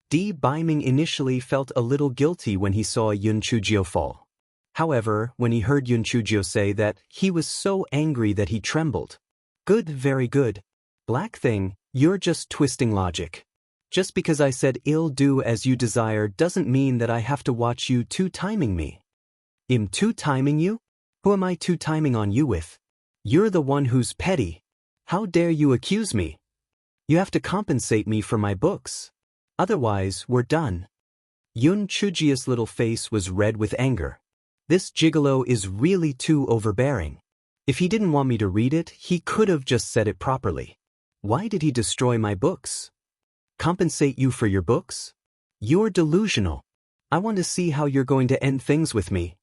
Di Baiming initially felt a little guilty when he saw Yun Chujio fall. However, when he heard Yun Chujio say that, he was so angry that he trembled. Good, very good. Black thing, you're just twisting logic. Just because I said "I'll do as you desire" doesn't mean that I have to watch you two-timing me. I'm two-timing you? Who am I two-timing on you with? You're the one who's petty. How dare you accuse me? You have to compensate me for my books. Otherwise, we're done. Yun Chujio's little face was red with anger. This gigolo is really too overbearing. If he didn't want me to read it, he could have just said it properly. Why did he destroy my books? Compensate you for your books? You're delusional. I want to see how you're going to end things with me.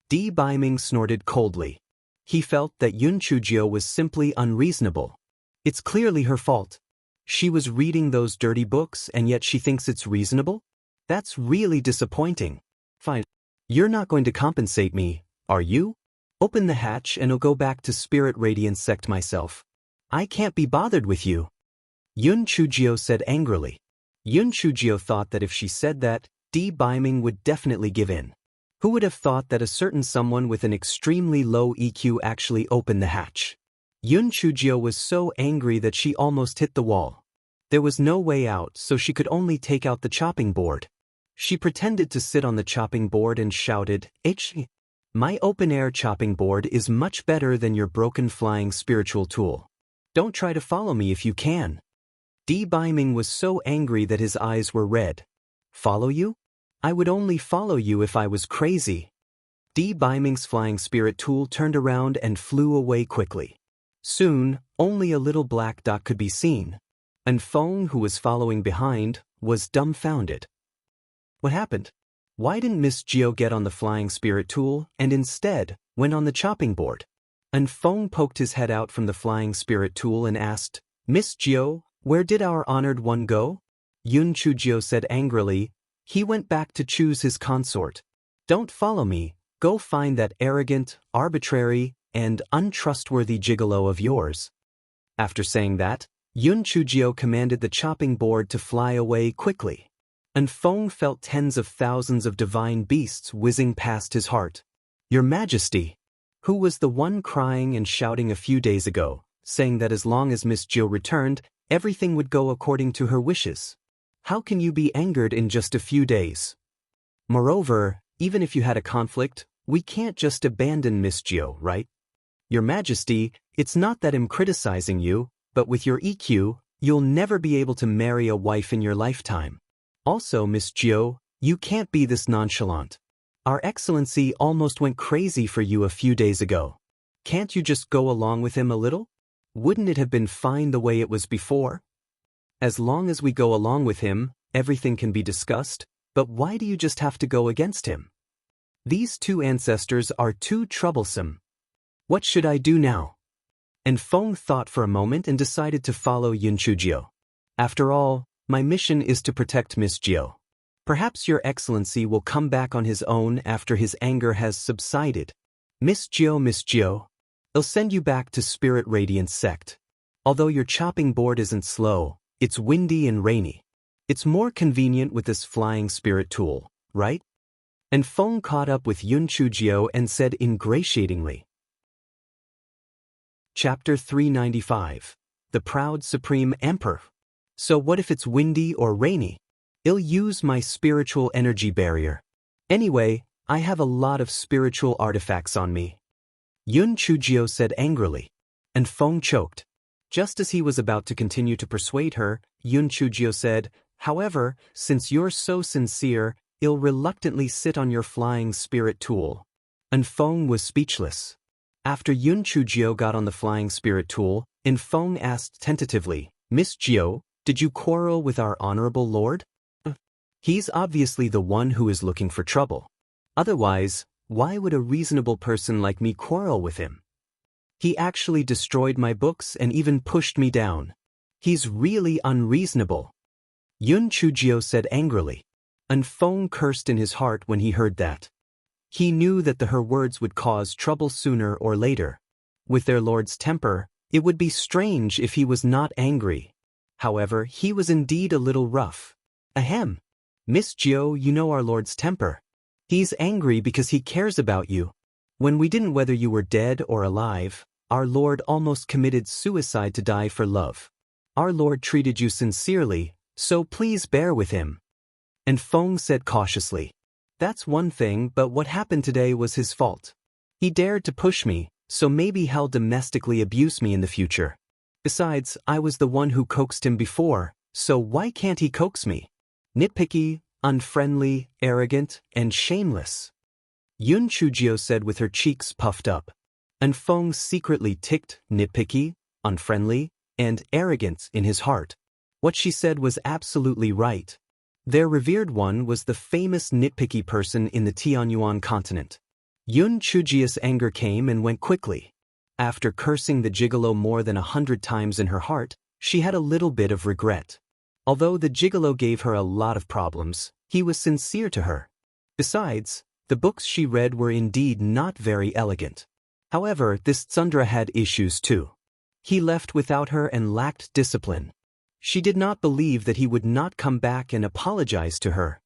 Di Baiming snorted coldly. He felt that Yun Chujio was simply unreasonable. It's clearly her fault. She was reading those dirty books and yet she thinks it's reasonable? That's really disappointing. Fine. You're not going to compensate me, are you? Open the hatch and I'll go back to Spirit Radiance sect myself. I can't be bothered with you. Yun Chujio said angrily. Yun Chujio thought that if she said that, Di Baiming would definitely give in. Who would have thought that a certain someone with an extremely low EQ actually opened the hatch? Yun Chujio was so angry that she almost hit the wall. There was no way out, so she could only take out the chopping board. She pretended to sit on the chopping board and shouted, My open-air chopping board is much better than your broken flying spiritual tool. Don't try to follow me if you can. Di Baiming was so angry that his eyes were red. Follow you? I would only follow you if I was crazy. Di Baiming's flying spirit tool turned around and flew away quickly. Soon, only a little black dot could be seen. And Feng, who was following behind, was dumbfounded. What happened? Why didn't Miss Gio get on the flying spirit tool and instead went on the chopping board? And Feng poked his head out from the flying spirit tool and asked, Miss Gio, where did our honored one go? Yun Chujio said angrily, he went back to choose his consort. Don't follow me, go find that arrogant, arbitrary, and untrustworthy gigolo of yours. After saying that, Yun Chujio commanded the chopping board to fly away quickly. And Feng felt tens of thousands of divine beasts whizzing past his heart. Your Majesty, who was the one crying and shouting a few days ago, saying that as long as Miss Gio returned, everything would go according to her wishes. How can you be angered in just a few days? Moreover, even if you had a conflict, we can't just abandon Miss Gio, right? Your Majesty, it's not that I'm criticizing you, but with your EQ, you'll never be able to marry a wife in your lifetime. Also, Miss Gio, you can't be this nonchalant. Our Excellency almost went crazy for you a few days ago. Can't you just go along with him a little? Wouldn't it have been fine the way it was before? As long as we go along with him, everything can be discussed, but why do you just have to go against him? These two ancestors are too troublesome. What should I do now? And Feng thought for a moment and decided to follow Yun Chujio. After all, my mission is to protect Miss Gio. Perhaps your Excellency will come back on his own after his anger has subsided. Miss Gio, I'll send you back to Spirit Radiance sect. Although your chopping board isn't slow, it's windy and rainy. It's more convenient with this flying spirit tool, right? And Feng caught up with Yun Chujio and said ingratiatingly. Chapter 395. The Proud Supreme Emperor. So what if it's windy or rainy? I'll use my spiritual energy barrier. Anyway, I have a lot of spiritual artifacts on me. Yun Chujio said angrily. And Feng choked. Just as he was about to continue to persuade her, Yun Chujio said, however, since you're so sincere, I'll reluctantly sit on your flying spirit tool. And Feng was speechless. After Yun Chujio got on the flying spirit tool, Feng asked tentatively, Miss Gio, did you quarrel with our honorable lord? He's obviously the one who is looking for trouble. Otherwise, why would a reasonable person like me quarrel with him? He actually destroyed my books and even pushed me down. He's really unreasonable. Yun Chujio said angrily. And Feng cursed in his heart when he heard that. He knew that her words would cause trouble sooner or later. With their lord's temper, it would be strange if he was not angry. However, he was indeed a little rough. Ahem. Miss Gio, you know our Lord's temper. He's angry because he cares about you. When we didn't whether you were dead or alive, our Lord almost committed suicide to die for love. Our Lord treated you sincerely, so please bear with him. And Feng said cautiously. That's one thing, but what happened today was his fault. He dared to push me, so maybe he'll domestically abuse me in the future. Besides, I was the one who coaxed him before, so why can't he coax me? Nitpicky, unfriendly, arrogant, and shameless. Yun Chujio said with her cheeks puffed up. And Feng secretly ticked nitpicky, unfriendly, and arrogant in his heart. What she said was absolutely right. Their revered one was the famous nitpicky person in the Tianyuan continent. Yun Chujio's anger came and went quickly. After cursing the gigolo more than 100 times in her heart, she had a little bit of regret. Although the gigolo gave her a lot of problems, he was sincere to her. Besides, the books she read were indeed not very elegant. However, this Tsundra had issues too. He left without her and lacked discipline. She did not believe that he would not come back and apologize to her.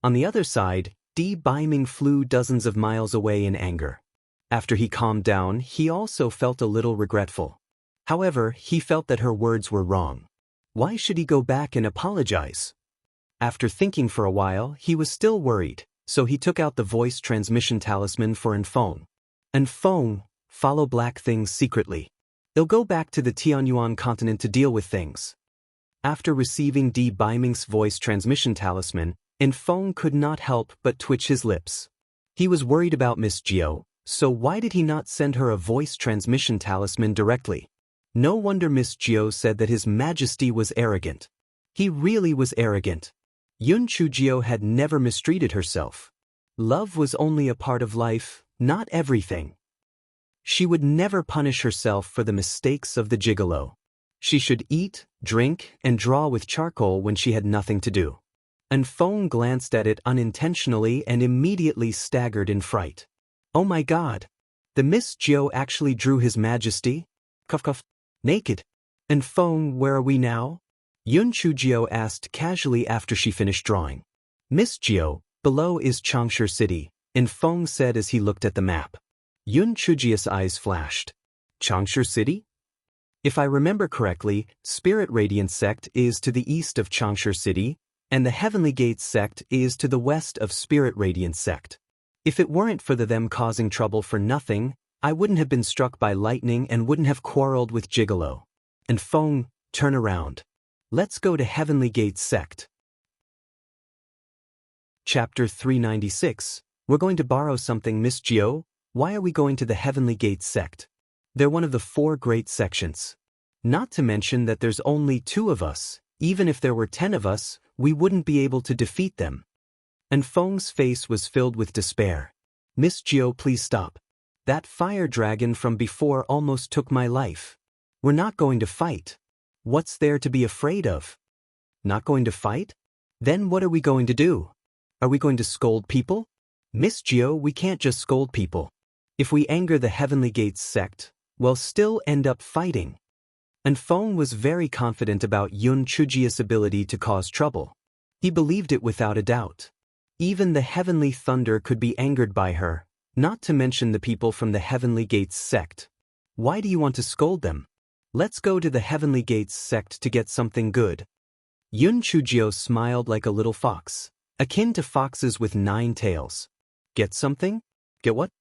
On the other side, Di Baiming flew dozens of miles away in anger. After he calmed down, he also felt a little regretful. However, he felt that her words were wrong. Why should he go back and apologize? After thinking for a while, he was still worried, so he took out the voice transmission talisman for Enfeng. Enfeng, follow black things secretly. They'll go back to the Tianyuan continent to deal with things. After receiving Di Baiming's voice transmission talisman, Enfeng could not help but twitch his lips. He was worried about Miss Gio, so why did he not send her a voice transmission talisman directly? No wonder Miss Gio said that His Majesty was arrogant. He really was arrogant. Yun Chujio had never mistreated herself. Love was only a part of life, not everything. She would never punish herself for the mistakes of the gigolo. She should eat, drink, and draw with charcoal when she had nothing to do. Enfeng glanced at it unintentionally and immediately staggered in fright. Oh my God! The Miss Gio actually drew His Majesty? Cuff cuff. Naked. Enfeng, where are we now? Yun Chujio asked casually after she finished drawing. Miss Gio, below is Changsha City, Enfeng said as he looked at the map. Yun Chujio's eyes flashed. Changsha City? If I remember correctly, Spirit Radiance Sect is to the east of Changsha City, and the Heavenly Gates Sect is to the west of Spirit Radiance Sect. If it weren't for them causing trouble for nothing, I wouldn't have been struck by lightning and wouldn't have quarreled with Gigolo. Enfeng, turn around. Let's go to Heavenly Gates Sect. Chapter 396. We're going to borrow something, Miss Gio. Why are we going to the Heavenly Gates Sect? They're one of the 4 great sections. Not to mention that there's only 2 of us. Even if there were 10 of us, we wouldn't be able to defeat them. Enfeng's face was filled with despair. Miss Gio, please stop. That fire dragon from before almost took my life. We're not going to fight. What's there to be afraid of? Not going to fight? Then what are we going to do? Are we going to scold people? Miss Gio, we can't just scold people. If we anger the Heavenly Gates Sect, we'll still end up fighting. Enfeng was very confident about Yun Chujio's ability to cause trouble. He believed it without a doubt. Even the Heavenly Thunder could be angered by her, not to mention the people from the Heavenly Gates Sect. Why do you want to scold them? Let's go to the Heavenly Gates Sect to get something good. Yun Chujio smiled like a little fox, akin to foxes with 9 tails. Get something? Get what?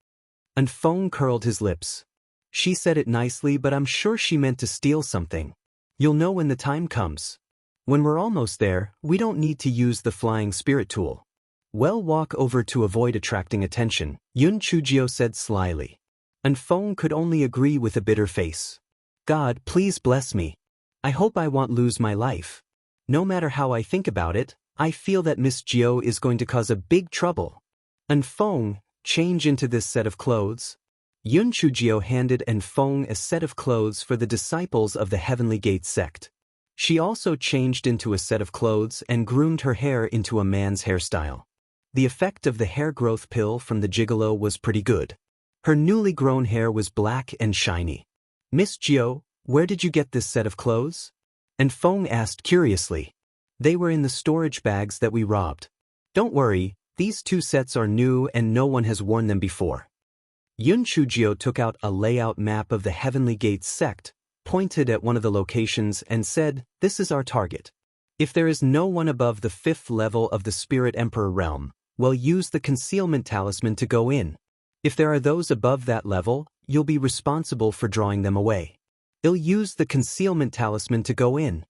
Enfeng curled his lips. She said it nicely, but I'm sure she meant to steal something. You'll know when the time comes. When we're almost there, we don't need to use the flying spirit tool. Well, walk over to avoid attracting attention, Yun Chujio said slyly. Enfeng could only agree with a bitter face. God, please bless me. I hope I won't lose my life. No matter how I think about it, I feel that Miss Gio is going to cause a big trouble. Enfeng, change into this set of clothes. Yun Chujio handed Enfeng a set of clothes for the disciples of the Heavenly Gates Sect. She also changed into a set of clothes and groomed her hair into a man's hairstyle. The effect of the hair growth pill from the gigolo was pretty good. Her newly grown hair was black and shiny. Miss Gio, where did you get this set of clothes? And Feng asked curiously. They were in the storage bags that we robbed. Don't worry, these 2 sets are new and no one has worn them before. Yun Chujio took out a layout map of the Heavenly Gates sect, pointed at one of the locations and said, "This is our target. If there is no one above the 5th level of the Spirit Emperor realm, we'll use the concealment talisman to go in. If there are those above that level, you'll be responsible for drawing them away. I'll use the concealment talisman to go in."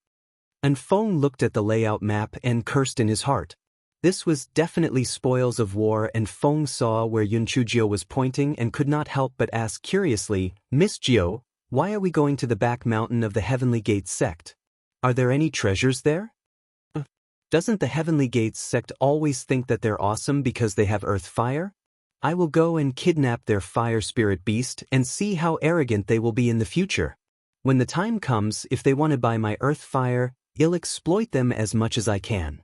And Feng looked at the layout map and cursed in his heart. This was definitely spoils of war, and Feng saw where Yun Chujio was pointing and could not help but ask curiously, "Miss Jio, why are we going to the back mountain of the Heavenly Gates sect? Are there any treasures there?" "Doesn't the Heavenly Gates sect always think that they're awesome because they have earth fire? I will go and kidnap their fire spirit beast and see how arrogant they will be in the future. When the time comes, if they want to buy my earth fire, I'll exploit them as much as I can,"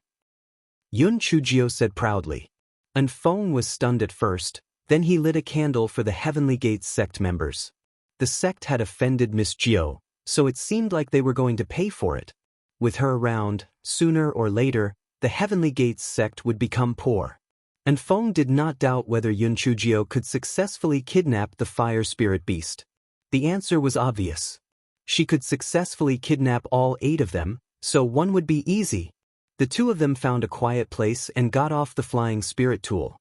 Yun Chujio said proudly. And Feng was stunned at first, then he lit a candle for the Heavenly Gates sect members. The sect had offended Miss Jio, so it seemed like they were going to pay for it. With her around, sooner or later, the Heavenly Gates sect would become poor. And Feng did not doubt whether Yun Chujio could successfully kidnap the fire spirit beast. The answer was obvious. She could successfully kidnap all 8 of them, so one would be easy. The 2 of them found a quiet place and got off the flying spirit tool.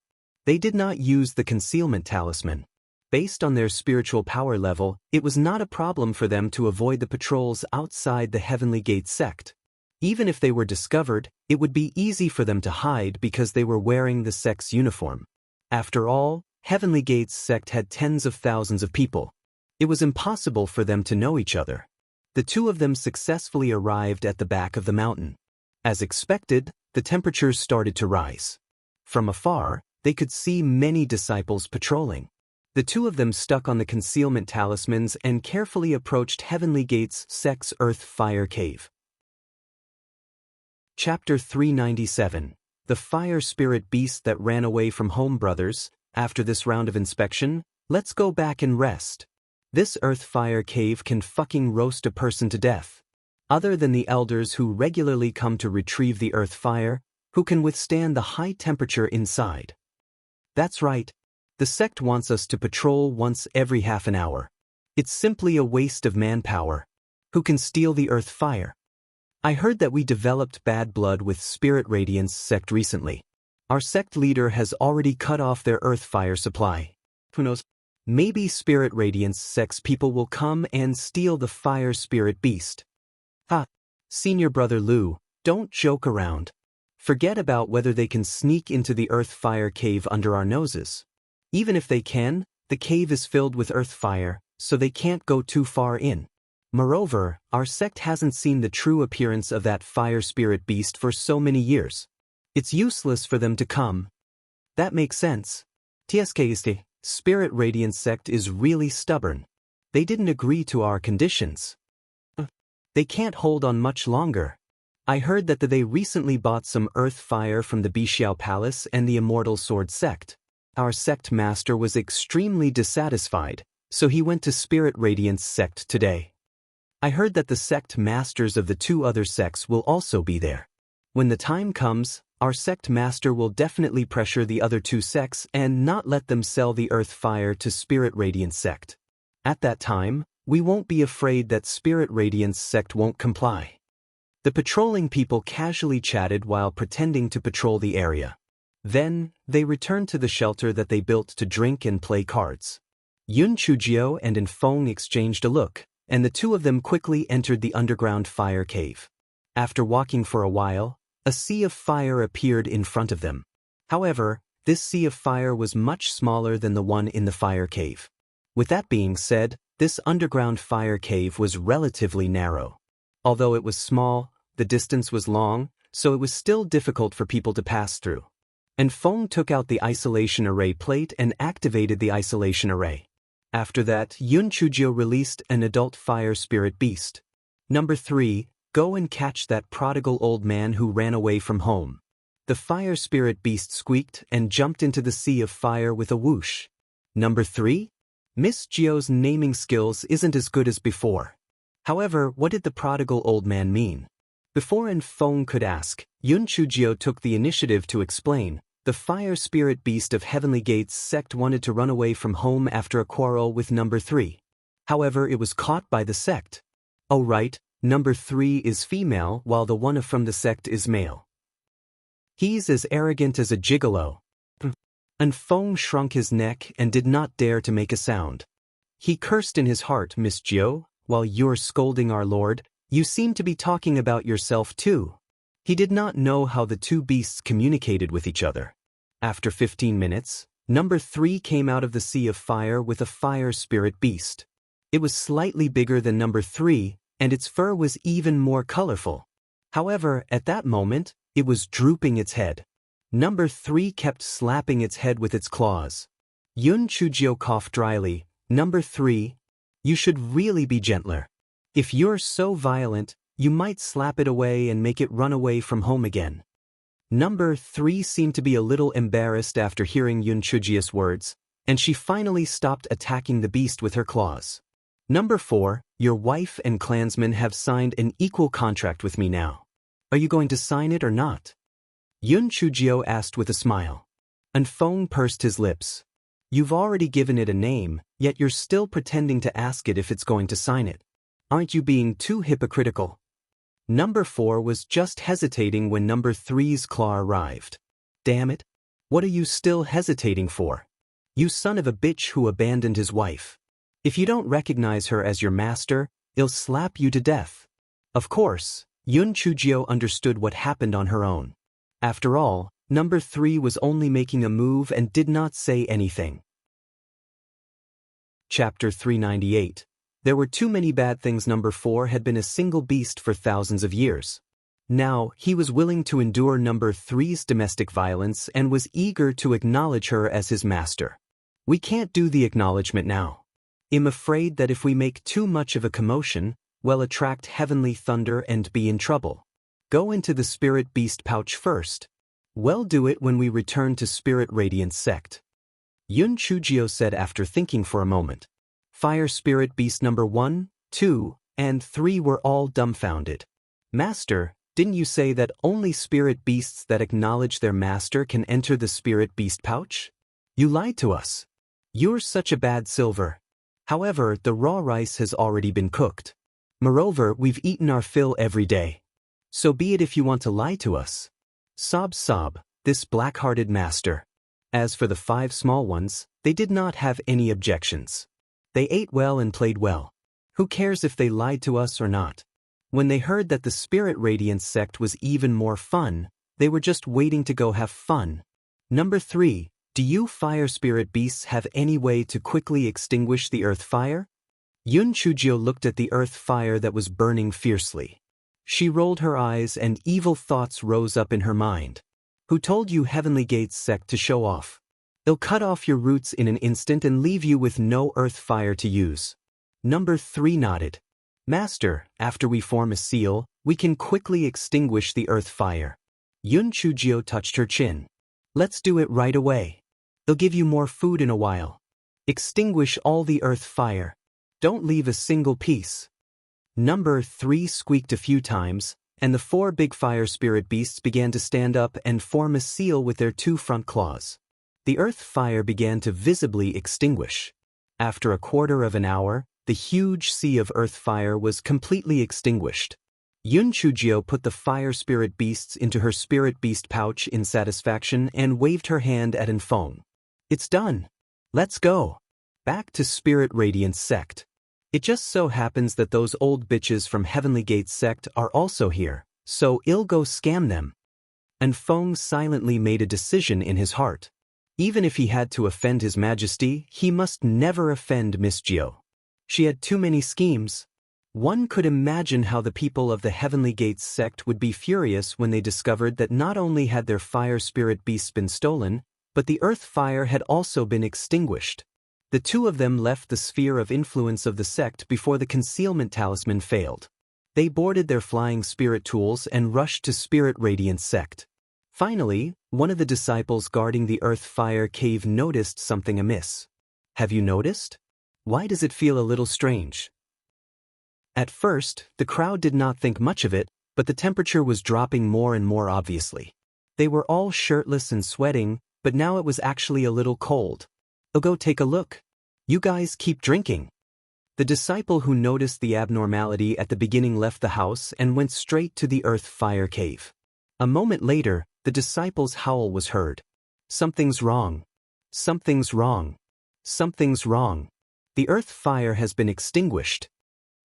They did not use the concealment talisman. Based on their spiritual power level, it was not a problem for them to avoid the patrols outside the Heavenly Gates sect. Even if they were discovered, it would be easy for them to hide because they were wearing the sect's uniform. After all, Heavenly Gates sect had tens of thousands of people. It was impossible for them to know each other. The 2 of them successfully arrived at the back of the mountain. As expected, the temperatures started to rise. From afar, they could see many disciples patrolling. The 2 of them stuck on the concealment talismans and carefully approached Heavenly Gates sect's earth fire cave. Chapter 397. The Fire Spirit Beast That Ran Away from Home. Brothers, after this round of inspection, let's go back and rest. This earth fire cave can fucking roast a person to death. Other than the elders who regularly come to retrieve the earth fire, who can withstand the high temperature inside. That's right. The sect wants us to patrol once every half an hour. It's simply a waste of manpower. Who can steal the earth fire? I heard that we developed bad blood with Spirit Radiance sect recently. Our sect leader has already cut off their earth fire supply. Who knows? Maybe Spirit Radiance sect's people will come and steal the fire spirit beast. Ha! Senior Brother Lu, don't joke around. Forget about whether they can sneak into the earth fire cave under our noses. Even if they can, the cave is filled with earth fire, so they can't go too far in. Moreover, our sect hasn't seen the true appearance of that fire spirit beast for so many years. It's useless for them to come. That makes sense. TSK Spirit Radiance sect is really stubborn. They didn't agree to our conditions. They can't hold on much longer. I heard that they recently bought some earth fire from the Bixiao Palace and the Immortal Sword sect. Our sect master was extremely dissatisfied, so he went to Spirit Radiance sect today. I heard that the sect masters of the 2 other sects will also be there. When the time comes, our sect master will definitely pressure the other 2 sects and not let them sell the earth fire to Spirit Radiance sect. At that time, we won't be afraid that Spirit Radiance sect won't comply. The patrolling people casually chatted while pretending to patrol the area. Then, they returned to the shelter that they built to drink and play cards. Yun Chujio and Infeng exchanged a look, and the 2 of them quickly entered the underground fire cave. After walking for a while, a sea of fire appeared in front of them. However, this sea of fire was much smaller than the one in the fire cave. With that being said, this underground fire cave was relatively narrow. Although it was small, the distance was long, so it was still difficult for people to pass through. And Feng took out the isolation array plate and activated the isolation array. After that, Yun Chujio released an adult fire spirit beast. Number 3, go and catch that prodigal old man who ran away from home. The fire spirit beast squeaked and jumped into the sea of fire with a whoosh. Number 3? Miss Jio's naming skills isn't as good as before. However, what did the prodigal old man mean? Before Feng could ask, Yun Chujio took the initiative to explain. The fire spirit beast of Heavenly Gates sect wanted to run away from home after a quarrel with number 3. However, it was caught by the sect. Oh right, number 3 is female while the one from the sect is male. He's as arrogant as a gigolo. Feng shrunk his neck and did not dare to make a sound. He cursed in his heart, Miss Jiu, while you're scolding our lord, you seem to be talking about yourself too. He did not know how the two beasts communicated with each other. After 15 minutes, number 3 came out of the sea of fire with a fire spirit beast. It was slightly bigger than number 3, and its fur was even more colorful. However, at that moment, it was drooping its head. Number 3 kept slapping its head with its claws. Yun Chujio coughed dryly. Number 3, you should really be gentler. If you're so violent, you might slap it away and make it run away from home again. Number 3 seemed to be a little embarrassed after hearing Yun Chujio's words, and she finally stopped attacking the beast with her claws. Number 4, your wife and clansmen have signed an equal contract with me now. Are you going to sign it or not? Yun Chujio asked with a smile. Feng pursed his lips. You've already given it a name, yet you're still pretending to ask it if it's going to sign it. Aren't you being too hypocritical? Number 4 was just hesitating when number 3's claw arrived. Damn it. What are you still hesitating for? You son of a bitch who abandoned his wife. If you don't recognize her as your master, he'll slap you to death. Of course, Yun Chujio understood what happened on her own. After all, number 3 was only making a move and did not say anything. Chapter 398. There were too many bad things. Number 4 had been a single beast for thousands of years. Now, he was willing to endure number 3's domestic violence and was eager to acknowledge her as his master. We can't do the acknowledgement now. I'm afraid that if we make too much of a commotion, we'll attract heavenly thunder and be in trouble. Go into the spirit beast pouch first. We'll do it when we return to Spirit Radiance sect. Yun Chujio said after thinking for a moment. Fire spirit beast number 1, 2, and 3 were all dumbfounded. Master, didn't you say that only spirit beasts that acknowledge their master can enter the spirit beast pouch? You lied to us. You're such a bad silver. However, the raw rice has already been cooked. Moreover, we've eaten our fill every day. So be it if you want to lie to us. Sob, this black-hearted master. As for the 5 small ones, they did not have any objections. They ate well and played well. Who cares if they lied to us or not? When they heard that the Spirit Radiance sect was even more fun, they were just waiting to go have fun. Number 3, do you fire spirit beasts have any way to quickly extinguish the earth fire? Yun Chujio looked at the earth fire that was burning fiercely. She rolled her eyes and evil thoughts rose up in her mind. Who told you Heavenly Gates sect to show off? They'll cut off your roots in an instant and leave you with no earth fire to use. Number 3 nodded. Master, after we form a seal, we can quickly extinguish the earth fire. Yun Chujio touched her chin. Let's do it right away. They'll give you more food in a while. Extinguish all the earth fire. Don't leave a single piece. Number 3 squeaked a few times, and the 4 big fire spirit beasts began to stand up and form a seal with their 2 front claws. The earth fire began to visibly extinguish. After a quarter of an hour, the huge sea of earth fire was completely extinguished. Yun Chujio put the fire spirit beasts into her spirit beast pouch in satisfaction and waved her hand at Feng. It's done. Let's go. Back to Spirit Radiance sect. It just so happens that those old bitches from Heavenly Gates sect are also here, so I'll go scam them. Feng silently made a decision in his heart. Even if he had to offend His Majesty, he must never offend Miss Jiu. She had too many schemes. One could imagine how the people of the Heavenly Gates sect would be furious when they discovered that not only had their fire spirit beasts been stolen, but the earth fire had also been extinguished. The 2 of them left the sphere of influence of the sect before the concealment talisman failed. They boarded their flying spirit tools and rushed to Spirit Radiance sect. Finally, one of the disciples guarding the earth fire cave noticed something amiss. Have you noticed? Why does it feel a little strange? At first, the crowd did not think much of it, but the temperature was dropping more and more obviously. They were all shirtless and sweating, but now it was actually a little cold. "I'll go take a look. You guys keep drinking." The disciple who noticed the abnormality at the beginning left the house and went straight to the earth fire cave. A moment later, the disciple's howl was heard. "Something's wrong. Something's wrong. Something's wrong. The earth fire has been extinguished."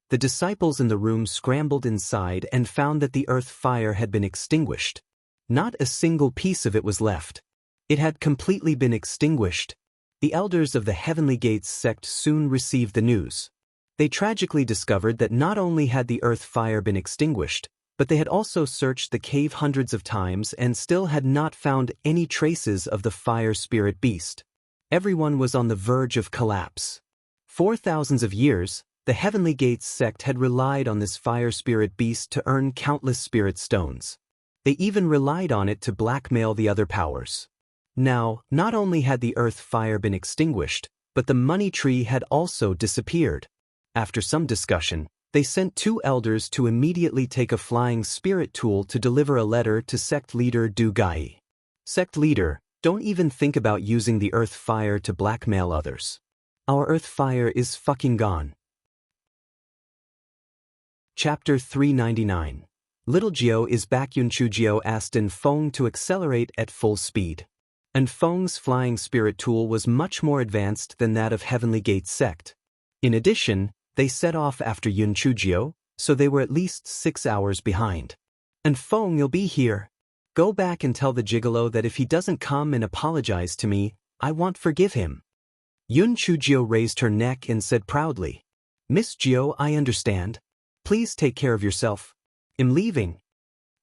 The disciples in the room scrambled inside and found that the earth fire had been extinguished. Not a single piece of it was left. It had completely been extinguished. The elders of the Heavenly Gates sect soon received the news. They tragically discovered that not only had the earth fire been extinguished, but they had also searched the cave hundreds of times and still had not found any traces of the fire spirit beast. Everyone was on the verge of collapse. For thousands of years, the Heavenly Gates sect had relied on this fire spirit beast to earn countless spirit stones. They even relied on it to blackmail the other powers. Now, not only had the earth fire been extinguished, but the money tree had also disappeared. After some discussion, they sent 2 elders to immediately take a flying spirit tool to deliver a letter to sect leader Du Gai. "Sect leader, don't even think about using the earth fire to blackmail others. Our earth fire is fucking gone." Chapter 399. Little Jiao is back. Yunchu Jiao asked In Feng to accelerate at full speed. And Feng's flying spirit tool was much more advanced than that of Heavenly Gates sect. In addition, they set off after Yunchu Jiao, so they were at least 6 hours behind. "And Feng, you'll be here. Go back and tell the gigolo that if he doesn't come and apologize to me, I won't forgive him." Yunchu Jiao raised her neck and said proudly, "Miss Jiao, I understand. Please take care of yourself. I'm leaving."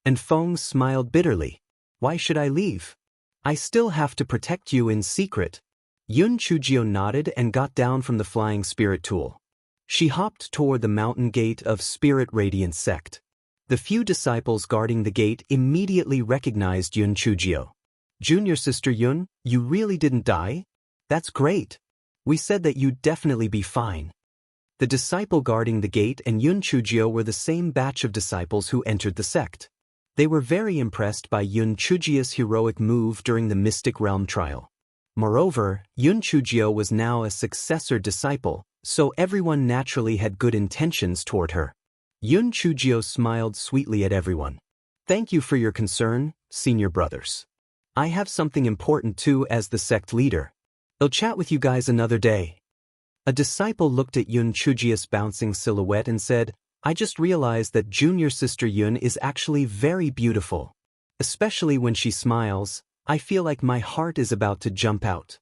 And Feng smiled bitterly. "Why should I leave? I still have to protect you in secret." Yunchu Jiao nodded and got down from the flying spirit tool. She hopped toward the mountain gate of Spirit Radiance sect. The few disciples guarding the gate immediately recognized Yunchu Jiao. "Junior Sister Yun, you really didn't die? That's great. We said that you'd definitely be fine." The disciple guarding the gate and Yunchu Jiao were the same batch of disciples who entered the sect. They were very impressed by Yunchu Jiao's heroic move during the Mystic Realm trial. Moreover, Yunchu Jiao was now a successor disciple, so everyone naturally had good intentions toward her. Yunchu Jiao smiled sweetly at everyone. "Thank you for your concern, senior brothers. I have something important too as the sect leader. I'll chat with you guys another day." A disciple looked at Yunchu Jiao's bouncing silhouette and said, "I just realized that Junior Sister Yun is actually very beautiful. Especially when she smiles, I feel like my heart is about to jump out."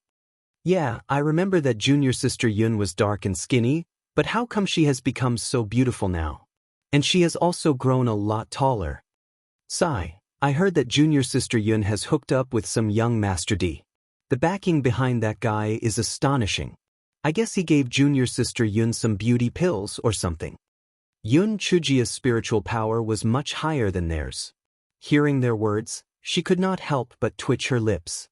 "Yeah, I remember that Junior Sister Yun was dark and skinny, but how come she has become so beautiful now? And she has also grown a lot taller." "Sigh, I heard that Junior Sister Yun has hooked up with some young Master D. The backing behind that guy is astonishing. I guess he gave Junior Sister Yun some beauty pills or something." Yunchu Jiao's spiritual power was much higher than theirs. Hearing their words, she could not help but twitch her lips.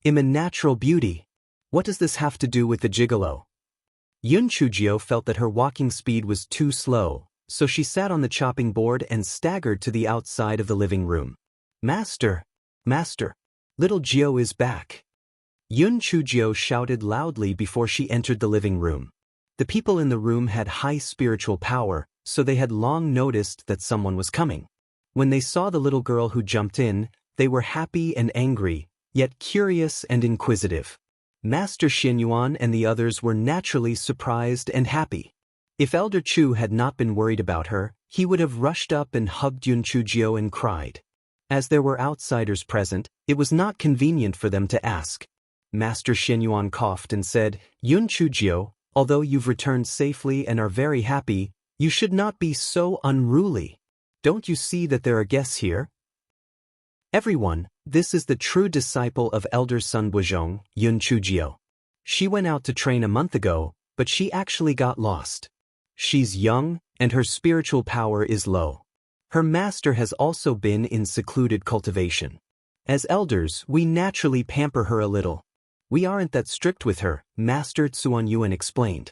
"I'm a natural beauty. What does this have to do with the gigolo?" Yunchu Jiao felt that her walking speed was too slow, so she sat on the chopping board and staggered to the outside of the living room. Master! Master! Little Jiao is back!" Yunchu Jiao shouted loudly before she entered the living room. The people in the room had high spiritual power, so they had long noticed that someone was coming. When they saw the little girl who jumped in, they were happy and angry, yet curious and inquisitive. Master Xinyuan and the others were naturally surprised and happy. If Elder Chu had not been worried about her, he would have rushed up and hugged Yunchu Jiao and cried. As there were outsiders present, it was not convenient for them to ask. Master Xinyuan coughed and said, "Yunchu Jiao, although you've returned safely and are very happy, you should not be so unruly. Don't you see that there are guests here? Everyone, this is the true disciple of Elder Sun Buzhong, Yunchu Jiao. She went out to train a month ago, but she actually got lost. She's young, and her spiritual power is low. Her master has also been in secluded cultivation. As elders, we naturally pamper her a little. We aren't that strict with her," Master Tsuan Yuan explained.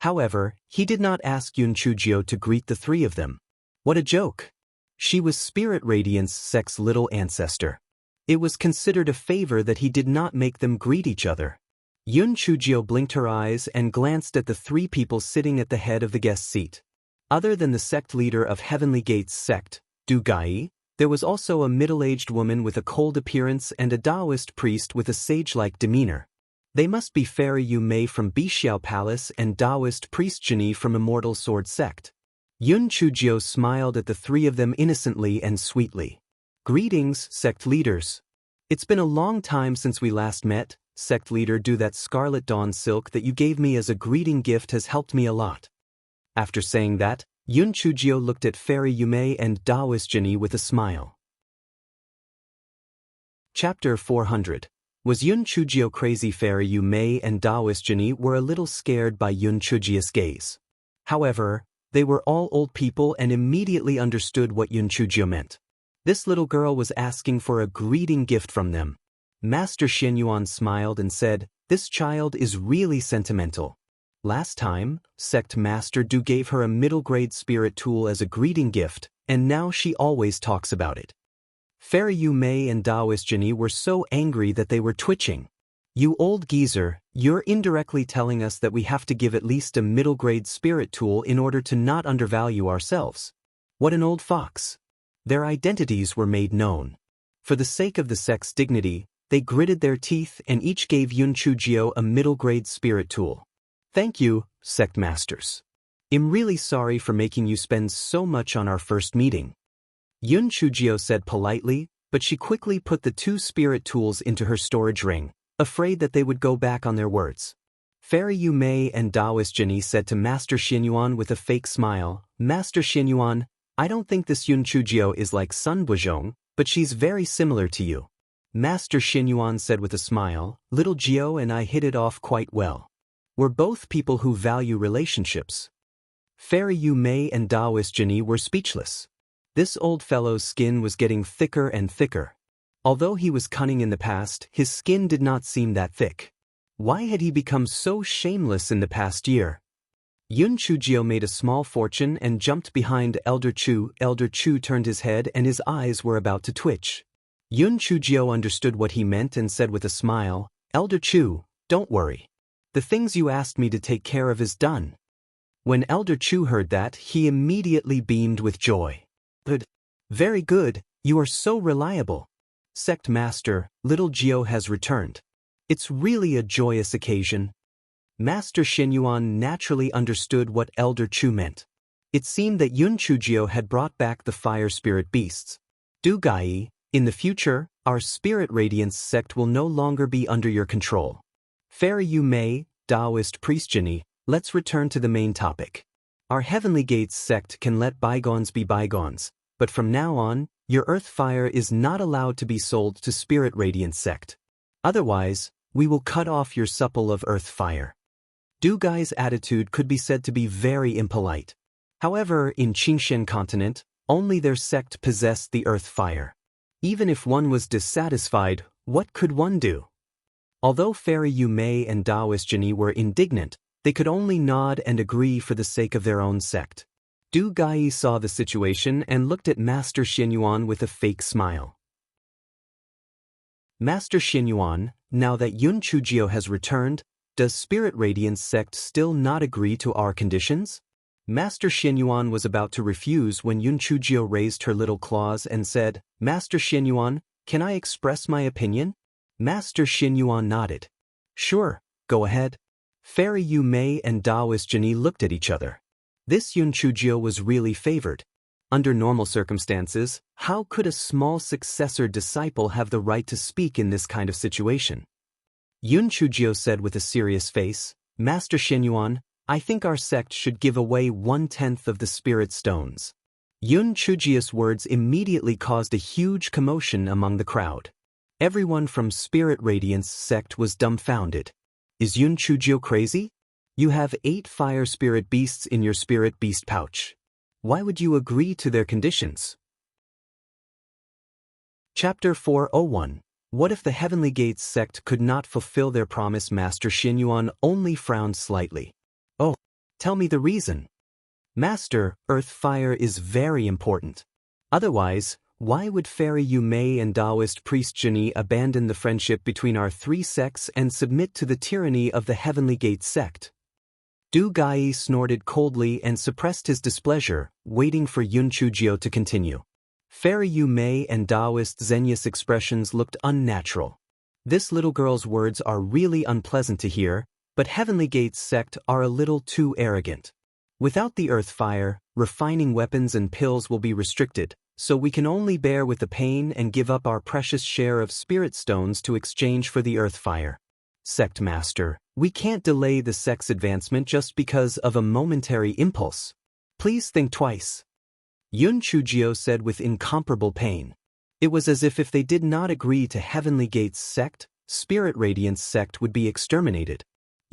However, he did not ask Yun Chujio to greet the three of them. What a joke! She was Spirit Radiance sect's little ancestor. It was considered a favor that he did not make them greet each other. Yun Chujio blinked her eyes and glanced at the three people sitting at the head of the guest seat. Other than the sect leader of Heavenly Gates sect, Du Gai, there was also a middle-aged woman with a cold appearance and a Taoist priest with a sage-like demeanor. They must be Fairy Yu Mei from Bixiao Palace and Taoist priest Jinyi from Immortal Sword sect. Yun Chujio smiled at the three of them innocently and sweetly. Greetings, sect leaders. It's been a long time since we last met, sect leader. That Scarlet Dawn silk that you gave me as a greeting gift has helped me a lot. After saying that, Yun Chujio looked at Fairy Yu Mei and Taoist Jinyi with a smile. Chapter 400. Was Yun Chujio crazy? Fairy Yu Mei and Taoist Jinyi were a little scared by Yun Chujio's gaze. However, they were all old people and immediately understood what Yun Chujio meant. This little girl was asking for a greeting gift from them. Master Xianyuan smiled and said, "This child is really sentimental. Last time, Sect Master Du gave her a middle-grade spirit tool as a greeting gift, and now she always talks about it." Fairy Yu Mei and Taoist Jinyi were so angry that they were twitching. "You old geezer, you're indirectly telling us that we have to give at least a middle-grade spirit tool in order to not undervalue ourselves. What an old fox." Their identities were made known. For the sake of the sect's dignity, they gritted their teeth and each gave Yun Chujio a middle-grade spirit tool. "Thank you, sect masters. I'm really sorry for making you spend so much on our first meeting," Yun Chujio said politely, but she quickly put the two spirit tools into her storage ring, afraid that they would go back on their words. Fairy Yu Mei and Taoist Jinyi said to Master Xianyuan with a fake smile, "Master Xianyuan, I don't think this Yun Chujio is like Sun Buzhong, but she's very similar to you." Master Xianyuan said with a smile, "Little Gio and I hit it off quite well. We're both people who value relationships." Fairy Yu Mei and Taoist Jinyi were speechless. This old fellow's skin was getting thicker and thicker. Although he was cunning in the past, his skin did not seem that thick. Why had he become so shameless in the past year? Yun Chujio made a small fortune and jumped behind Elder Chu. Elder Chu turned his head and his eyes were about to twitch. Yun Chujio understood what he meant and said with a smile, "Elder Chu, don't worry. The things you asked me to take care of is done." When Elder Chu heard that, he immediately beamed with joy. "Good. Very good, you are so reliable. Sect Master, little Gio has returned. It's really a joyous occasion." Master Xianyuan naturally understood what Elder Chu meant. It seemed that Yun Chujio had brought back the fire spirit beasts. "Du Gai, in the future, our Spirit Radiance sect will no longer be under your control. Fairy Yu Mei, Taoist priest Jinyi, let's return to the main topic. Our Heavenly Gates sect can let bygones be bygones, but from now on, your earth fire is not allowed to be sold to Spirit Radiance sect. Otherwise, we will cut off your supple of earth fire." Du Gai's attitude could be said to be very impolite. However, in Qingshen continent, only their sect possessed the earth fire. Even if one was dissatisfied, what could one do? Although Fairy Yu Mei and Taoist Jinyi were indignant, they could only nod and agree for the sake of their own sect. Du Gai saw the situation and looked at Master Xianyuan with a fake smile. "Master Xianyuan, now that Yun Chujio has returned, does Spirit Radiance sect still not agree to our conditions?" Master Xianyuan was about to refuse when Yun Chujio raised her little claws and said, "Master Xianyuan, can I express my opinion?" Master Xianyuan nodded. "Sure, go ahead." Fairy Yu Mei and Taoist Jinyi looked at each other. This Yun Chujio was really favored. Under normal circumstances, how could a small successor disciple have the right to speak in this kind of situation? Yun Chujio said with a serious face, "Master Xianyuan, I think our sect should give away 1/10 of the spirit stones." Yun Chujio's words immediately caused a huge commotion among the crowd. Everyone from Spirit Radiance sect was dumbfounded. Is Yun Chujio crazy? You have 8 fire spirit beasts in your spirit beast pouch. Why would you agree to their conditions? Chapter 401. What if the Heavenly Gates sect could not fulfill their promise? Master Xianyuan only frowned slightly. "Oh, Tell me the reason. Master, earth fire is very important. Otherwise, why would Fairy Yu Mei and Taoist priest Jinyi abandon the friendship between our three sects and submit to the tyranny of the Heavenly Gate sect? Du Gai snorted coldly and suppressed his displeasure, waiting for Yun Chujio to continue. Fairy Yu Mei and Taoist Zenya's expressions looked unnatural. This little girl's words are really unpleasant to hear, but Heavenly Gate's sect are a little too arrogant. Without the earth fire, refining weapons and pills will be restricted, so we can only bear with the pain and give up our precious share of spirit stones to exchange for the earth fire. Sect Master, we can't delay the sect's advancement just because of a momentary impulse. Please think twice. Yun Chujio said with incomparable pain. It was as if they did not agree to Heavenly Gate's sect, Spirit Radiance sect would be exterminated.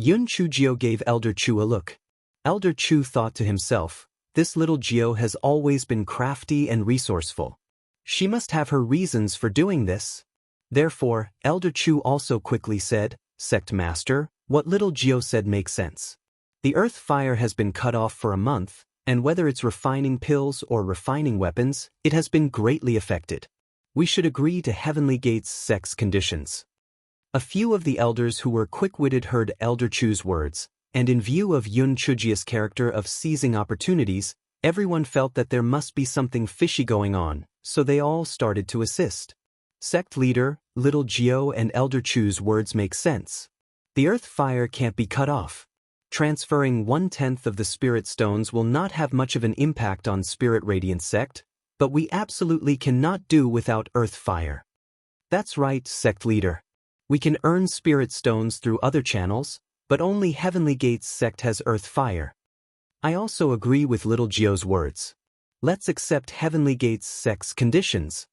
Yun Chujio gave Elder Chu a look. Elder Chu thought to himself, this little Jio has always been crafty and resourceful. She must have her reasons for doing this. Therefore, Elder Chu also quickly said, Sect Master, what little Jio said makes sense. The earth fire has been cut off for a month, and whether it's refining pills or refining weapons, it has been greatly affected. We should agree to Heavenly Gate's sect's conditions. A few of the elders who were quick-witted heard Elder Chu's words, and in view of Yun Chujio's character of seizing opportunities, everyone felt that there must be something fishy going on, so they all started to assist. Sect leader, Little Jio and Elder Chu's words make sense. The earth fire can't be cut off. Transferring 1/10 of the spirit stones will not have much of an impact on Spirit Radiance sect, but we absolutely cannot do without earth fire. That's right, sect leader. We can earn spirit stones through other channels, but only Heavenly Gate's sect has earth fire. I also agree with Little Jio's words. Let's accept Heavenly Gate's sect's conditions.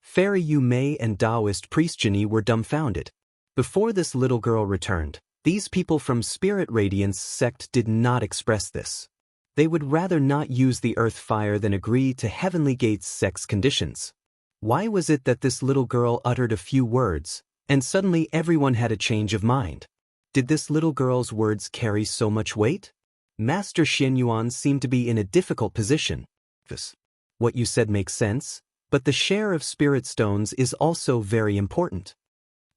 Fairy Yu Mei and Taoist priest Jinyi were dumbfounded. Before this little girl returned, these people from Spirit Radiance sect did not express this. They would rather not use the earth fire than agree to Heavenly Gate's sect's conditions. Why was it that this little girl uttered a few words, and suddenly everyone had a change of mind? Did this little girl's words carry so much weight? Master Xianyuan seemed to be in a difficult position. What you said makes sense, but the share of spirit stones is also very important.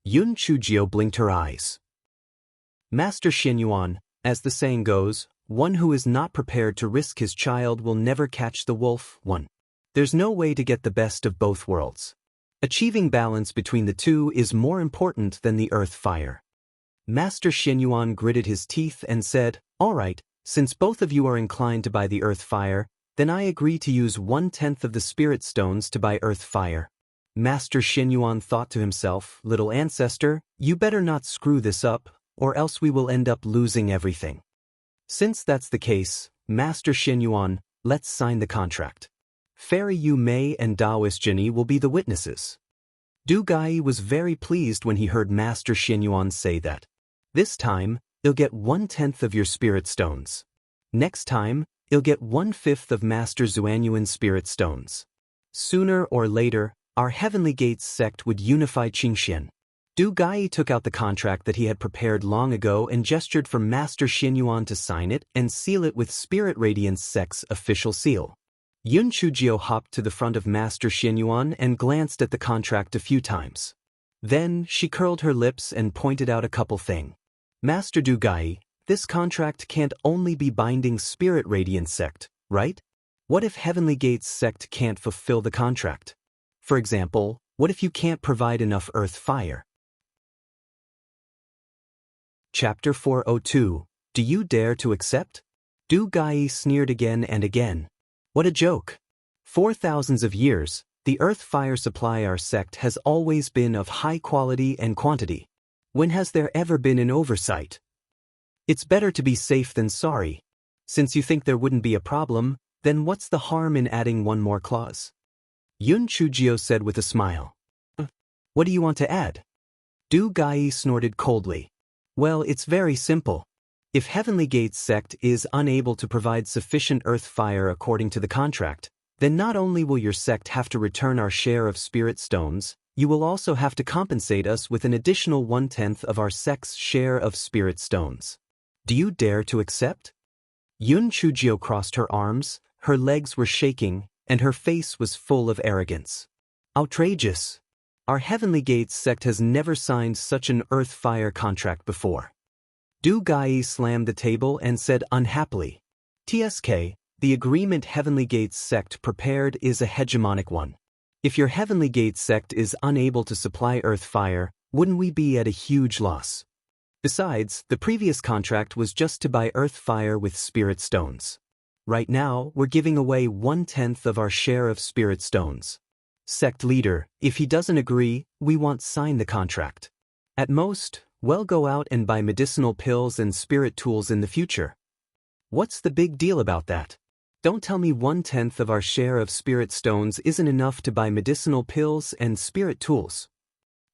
Yun Chujio blinked her eyes. Master Xianyuan, as the saying goes, one who is not prepared to risk his child will never catch the wolf. There's no way to get the best of both worlds. Achieving balance between the two is more important than the earth fire. Master Xianyuan gritted his teeth and said, all right, since both of you are inclined to buy the earth fire, then I agree to use 1/10 of the spirit stones to buy earth fire. Master Xianyuan thought to himself, little ancestor, you better not screw this up, or else we will end up losing everything. Since that's the case, Master Xianyuan, let's sign the contract. Fairy Yu Mei and Taoist Jinyi will be the witnesses. Du Gai was very pleased when he heard Master Xianyuan say that. This time, you'll get 1/10 of your spirit stones. Next time, you'll get 1/5 of Master Xuanyuan's spirit stones. Sooner or later, our Heavenly Gates sect would unify Qingxian. Du Gai took out the contract that he had prepared long ago and gestured for Master Xianyuan to sign it and seal it with Spirit Radiance sect's official seal. Yun Chujio hopped to the front of Master Xianyuan and glanced at the contract a few times. Then, she curled her lips and pointed out a couple things. Master Du Gai, this contract can't only be binding Spirit Radiance sect, right? What if Heavenly Gates sect can't fulfill the contract? For example, what if you can't provide enough earth fire? Chapter 402, Do You Dare to Accept? Du Gai sneered again and again. What a joke. For thousands of years, the earth fire supply our sect has always been of high quality and quantity. When has there ever been an oversight? It's better to be safe than sorry. Since you think there wouldn't be a problem, then what's the harm in adding one more clause? Yun Chujio said with a smile. What do you want to add? Du Gai snorted coldly. Well, it's very simple. If Heavenly Gates sect is unable to provide sufficient earth fire according to the contract, then not only will your sect have to return our share of spirit stones, you will also have to compensate us with an additional 1/10 of our sect's share of spirit stones. Do you dare to accept? Yun Chujio crossed her arms, her legs were shaking, and her face was full of arrogance. Outrageous! Our Heavenly Gates sect has never signed such an earth-fire contract before. Du Gai slammed the table and said unhappily, "TSK, the agreement Heavenly Gates sect prepared is a hegemonic one. If your Heavenly Gates sect is unable to supply earth fire, wouldn't we be at a huge loss? Besides, the previous contract was just to buy earth fire with spirit stones. Right now, we're giving away 1/10 of our share of spirit stones. Sect leader, if he doesn't agree, we won't sign the contract. At most, we'll go out and buy medicinal pills and spirit tools in the future. What's the big deal about that? Don't tell me 1/10 of our share of spirit stones isn't enough to buy medicinal pills and spirit tools.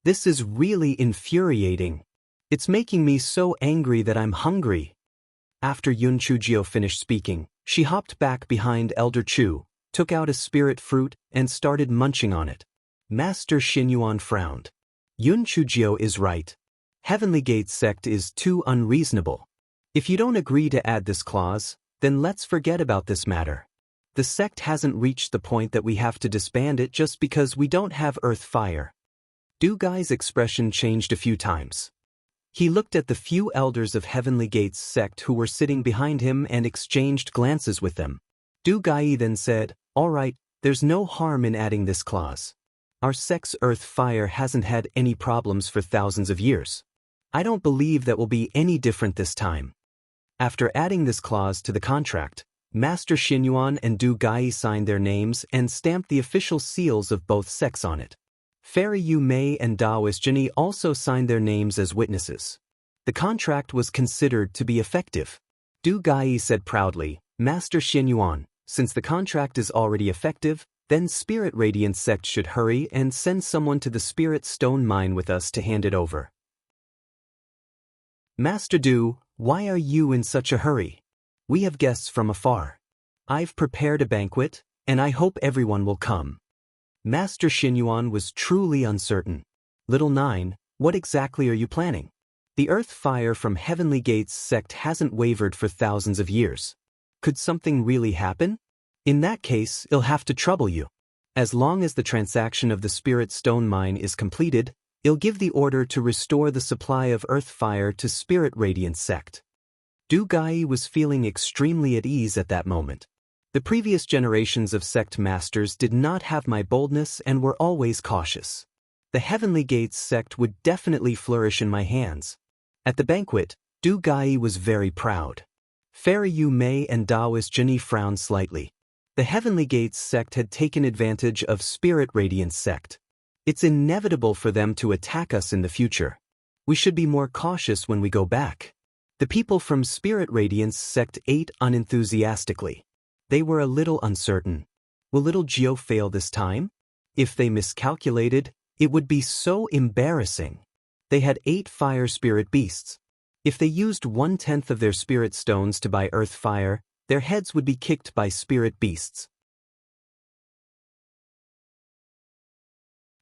This is really infuriating. It's making me so angry that I'm hungry." After Yun Chujio finished speaking, she hopped back behind Elder Chu, took out a spirit fruit, and started munching on it. Master Xinyuan frowned. Yun Chujio is right. Heavenly Gates sect is too unreasonable. If you don't agree to add this clause, then let's forget about this matter. The sect hasn't reached the point that we have to disband it just because we don't have earth fire. Du Gai's expression changed a few times. He looked at the few elders of Heavenly Gates sect who were sitting behind him and exchanged glances with them. Du Gai then said, "All right, there's no harm in adding this clause. Our sect's earth fire hasn't had any problems for thousands of years. I don't believe that will be any different this time." After adding this clause to the contract, Master Xinyuan and Du Gai signed their names and stamped the official seals of both sects on it. Fairy Yu Mei and Taoist Jinny also signed their names as witnesses. The contract was considered to be effective. Du Gai said proudly, "Master Xinyuan, since the contract is already effective, then Spirit Radiance sect should hurry and send someone to the Spirit Stone Mine with us to hand it over." "Master Du, why are you in such a hurry? We have guests from afar. I've prepared a banquet, and I hope everyone will come." Master Xinyuan was truly uncertain. "Little Nine, what exactly are you planning? The earth fire from Heavenly Gates sect hasn't wavered for thousands of years. Could something really happen? In that case, it'll have to trouble you. As long as the transaction of the Spirit Stone Mine is completed, it'll give the order to restore the supply of earth fire to Spirit Radiance sect." Du Gai was feeling extremely at ease at that moment. The previous generations of sect masters did not have my boldness and were always cautious. The Heavenly Gates sect would definitely flourish in my hands. At the banquet, Du Gai was very proud. Fairy Yu Mei and Taoist Jinny frowned slightly. The Heavenly Gates sect had taken advantage of Spirit Radiance sect. It's inevitable for them to attack us in the future. We should be more cautious when we go back. The people from Spirit Radiance sect ate unenthusiastically. They were a little uncertain. Will little Gio fail this time? If they miscalculated, it would be so embarrassing. They had 8 fire spirit beasts. If they used 1/10 of their spirit stones to buy earth fire, their heads would be kicked by spirit beasts.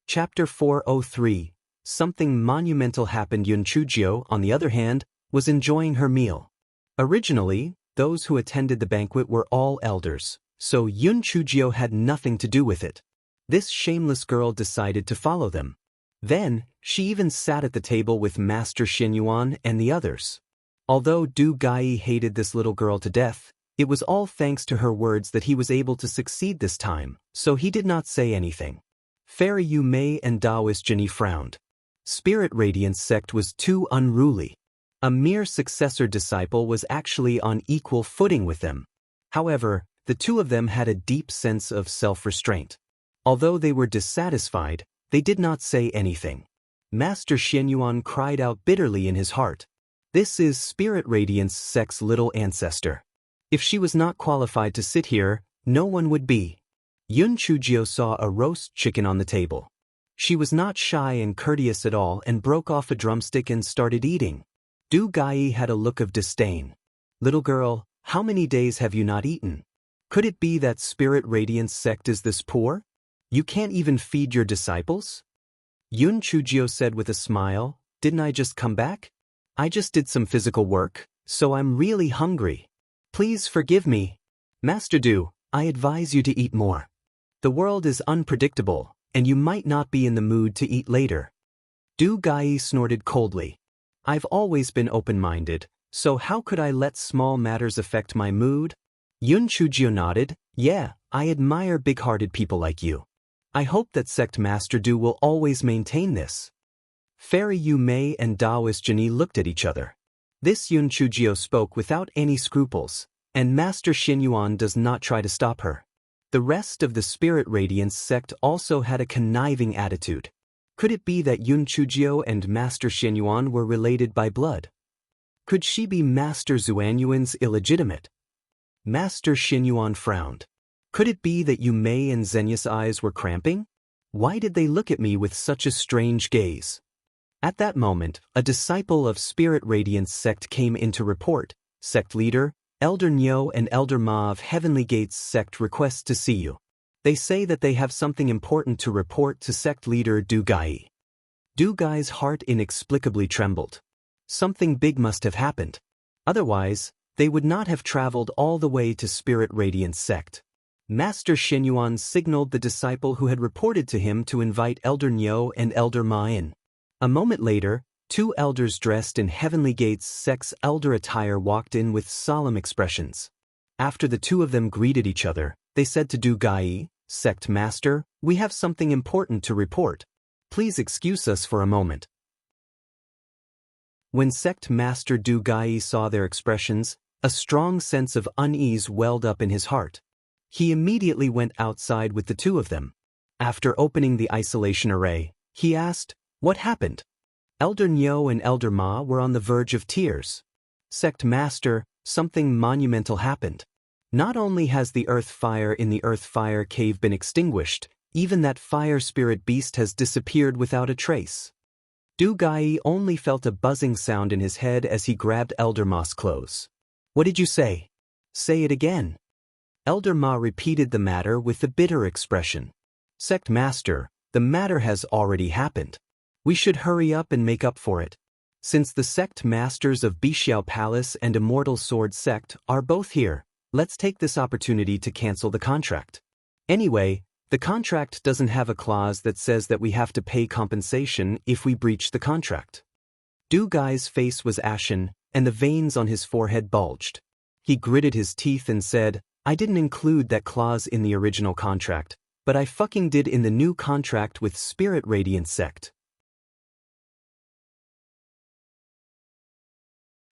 Chapter 403. Something monumental happened. Yun Chujio, on the other hand, was enjoying her meal. Originally, those who attended the banquet were all elders, so Yun Chujio had nothing to do with it. This shameless girl decided to follow them. Then, she even sat at the table with Master Xinyuan and the others. Although Du Gai hated this little girl to death, it was all thanks to her words that he was able to succeed this time, so he did not say anything. Fairy Yu Mei and Taoist Jinny frowned. Spirit Radiance sect was too unruly. A mere successor disciple was actually on equal footing with them. However, the two of them had a deep sense of self-restraint. Although they were dissatisfied, they did not say anything. Master Xinyuan cried out bitterly in his heart. This is Spirit Radiance sect's little ancestor. If she was not qualified to sit here, no one would be. Yun Chujio saw a roast chicken on the table. She was not shy and courteous at all and broke off a drumstick and started eating. Du Gai had a look of disdain. Little girl, how many days have you not eaten? Could it be that Spirit Radiance sect is this poor? You can't even feed your disciples? Yun Chujio said with a smile, didn't I just come back? I just did some physical work, so I'm really hungry. Please forgive me. Master Du, I advise you to eat more. The world is unpredictable, and you might not be in the mood to eat later. Du Gai snorted coldly. I've always been open-minded, so how could I let small matters affect my mood? Yun Chujio nodded. Yeah, I admire big-hearted people like you. I hope that Sect Master Du will always maintain this. Fairy Yu Mei and Taoist Jenny looked at each other. This Yun Chujio spoke without any scruples, and Master Xin Yuan does not try to stop her. The rest of the Spirit Radiance sect also had a conniving attitude. Could it be that Yun Chujio and Master Xin Yuan were related by blood? Could she be Master Zuanyuan's illegitimate? Master Xin Yuan frowned. Could it be that Yu Mei and Zenya's eyes were cramping? Why did they look at me with such a strange gaze? At that moment, a disciple of Spirit Radiance sect came in to report. Sect leader, Elder Nyo and Elder Ma of Heavenly Gates sect request to see you. They say that they have something important to report to sect leader Du Gai. Du Gai's heart inexplicably trembled. Something big must have happened. Otherwise, they would not have traveled all the way to Spirit Radiance sect. Master Xin Yuan signaled the disciple who had reported to him to invite Elder Nyo and Elder Ma in. A moment later, two elders dressed in Heavenly Gates sect's elder attire walked in with solemn expressions. After the two of them greeted each other, they said to Du Gai, Sect Master, we have something important to report. Please excuse us for a moment. When Sect Master Du Gai saw their expressions, a strong sense of unease welled up in his heart. He immediately went outside with the two of them. After opening the isolation array, he asked, what happened? Elder Nyo and Elder Ma were on the verge of tears. Sect Master, something monumental happened. Not only has the earth fire in the earth fire cave been extinguished, even that fire spirit beast has disappeared without a trace. Du Gai only felt a buzzing sound in his head as he grabbed Elder Ma's clothes. What did you say? Say it again. Elder Ma repeated the matter with a bitter expression. Sect Master, the matter has already happened. We should hurry up and make up for it. Since the sect masters of Bixiao Palace and Immortal Sword Sect are both here, let's take this opportunity to cancel the contract. Anyway, the contract doesn't have a clause that says that we have to pay compensation if we breach the contract. Du Gai's face was ashen, and the veins on his forehead bulged. He gritted his teeth and said, I didn't include that clause in the original contract, but I fucking did in the new contract with Spirit Radiance sect.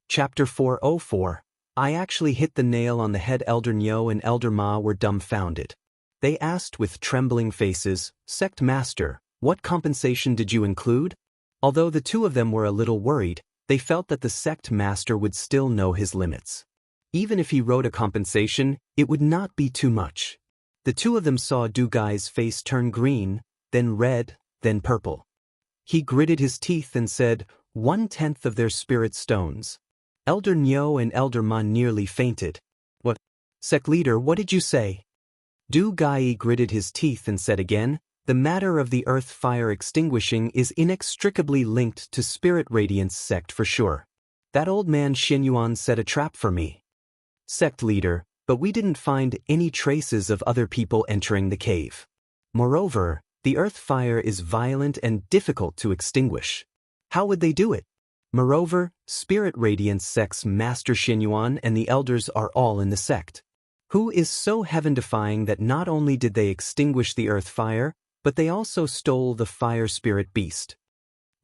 Chapter 404. I actually hit the nail on the head. Elder Nyo and Elder Ma were dumbfounded. They asked with trembling faces, Sect Master, what compensation did you include? Although the two of them were a little worried, they felt that the Sect Master would still know his limits. Even if he wrote a compensation, it would not be too much. The two of them saw Du Gai's face turn green, then red, then purple. He gritted his teeth and said, 1/10 of their spirit stones. Elder Nyo and Elder Ma nearly fainted. What? Sect leader, what did you say? Du Gai gritted his teeth and said again, the matter of the earth fire extinguishing is inextricably linked to Spirit Radiance sect for sure. That old man Xin Yuan set a trap for me. Sect leader, but we didn't find any traces of other people entering the cave. Moreover, the earth fire is violent and difficult to extinguish. How would they do it? Moreover, Spirit Radiance sect's Master Xin Yuan and the elders are all in the sect. Who is so heaven-defying that not only did they extinguish the earth fire, but they also stole the fire spirit beast.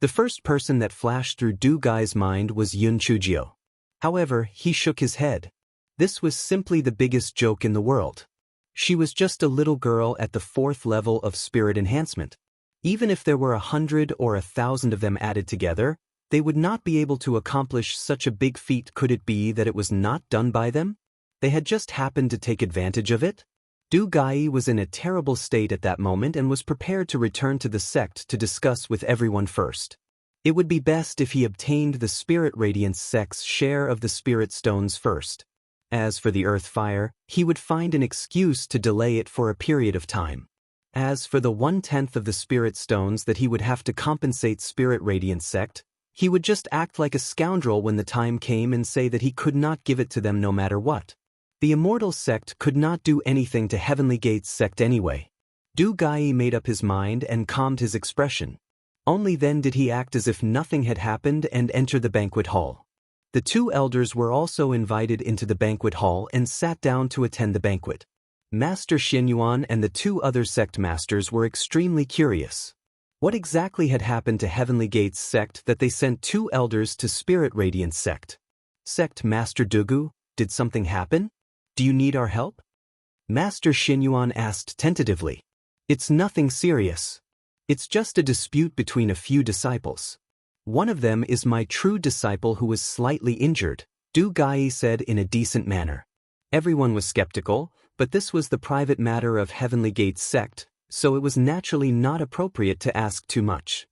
The first person that flashed through Du Gai's mind was Yun Chujio. However, he shook his head. This was simply the biggest joke in the world. She was just a little girl at the 4th level of spirit enhancement. Even if there were 100 or 1,000 of them added together, they would not be able to accomplish such a big feat. Could it be that it was not done by them? They had just happened to take advantage of it? Du Gai was in a terrible state at that moment and was prepared to return to the sect to discuss with everyone first. It would be best if he obtained the Spirit Radiance sect's share of the Spirit Stones first. As for the Earth Fire, he would find an excuse to delay it for a period of time. As for the 1/10 of the Spirit Stones that he would have to compensate Spirit Radiance sect, he would just act like a scoundrel when the time came and say that he could not give it to them no matter what. The immortal sect could not do anything to Heavenly Gate's sect anyway. Du Gai made up his mind and calmed his expression. Only then did he act as if nothing had happened and enter the banquet hall. The two elders were also invited into the banquet hall and sat down to attend the banquet. Master Xianyuan and the two other sect masters were extremely curious. What exactly had happened to Heavenly Gate's sect that they sent two elders to Spirit Radiance sect? Sect Master Dugu, did something happen? Do you need our help? Master Xianyuan asked tentatively. It's nothing serious. It's just a dispute between a few disciples. One of them is my true disciple who was slightly injured, Du Gai said in a decent manner. Everyone was skeptical, but this was the private matter of Heavenly Gate's sect, so it was naturally not appropriate to ask too much.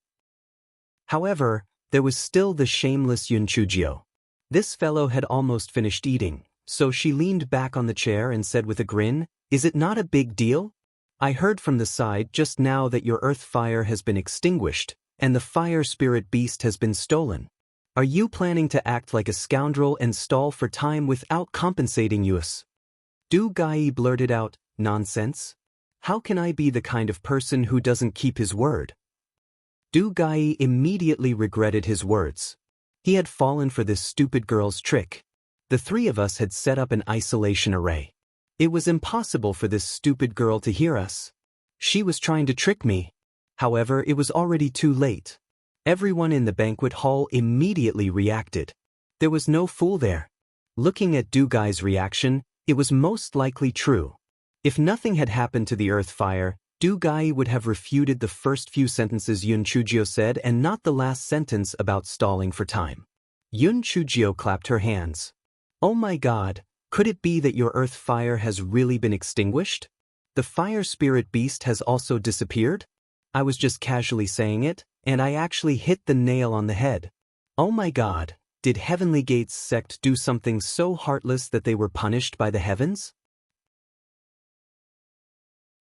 However, there was still the shameless Yun Chujio. This fellow had almost finished eating, so she leaned back on the chair and said with a grin, "Is it not a big deal? I heard from the side just now that your earth fire has been extinguished, and the fire spirit beast has been stolen. Are you planning to act like a scoundrel and stall for time without compensating us?" Du Gai blurted out, "Nonsense? How can I be the kind of person who doesn't keep his word?" Du Gai immediately regretted his words. He had fallen for this stupid girl's trick. The three of us had set up an isolation array. It was impossible for this stupid girl to hear us. She was trying to trick me. However, it was already too late. Everyone in the banquet hall immediately reacted. There was no fool there. Looking at Du Gai's reaction, it was most likely true. If nothing had happened to the earth fire, Du Gai would have refuted the first few sentences Yun Chujio said and not the last sentence about stalling for time. Yun Chujio clapped her hands. "Oh my God, could it be that your earth fire has really been extinguished? The fire spirit beast has also disappeared? I was just casually saying it, and I actually hit the nail on the head. Oh my God, did Heavenly Gate's sect do something so heartless that they were punished by the heavens?"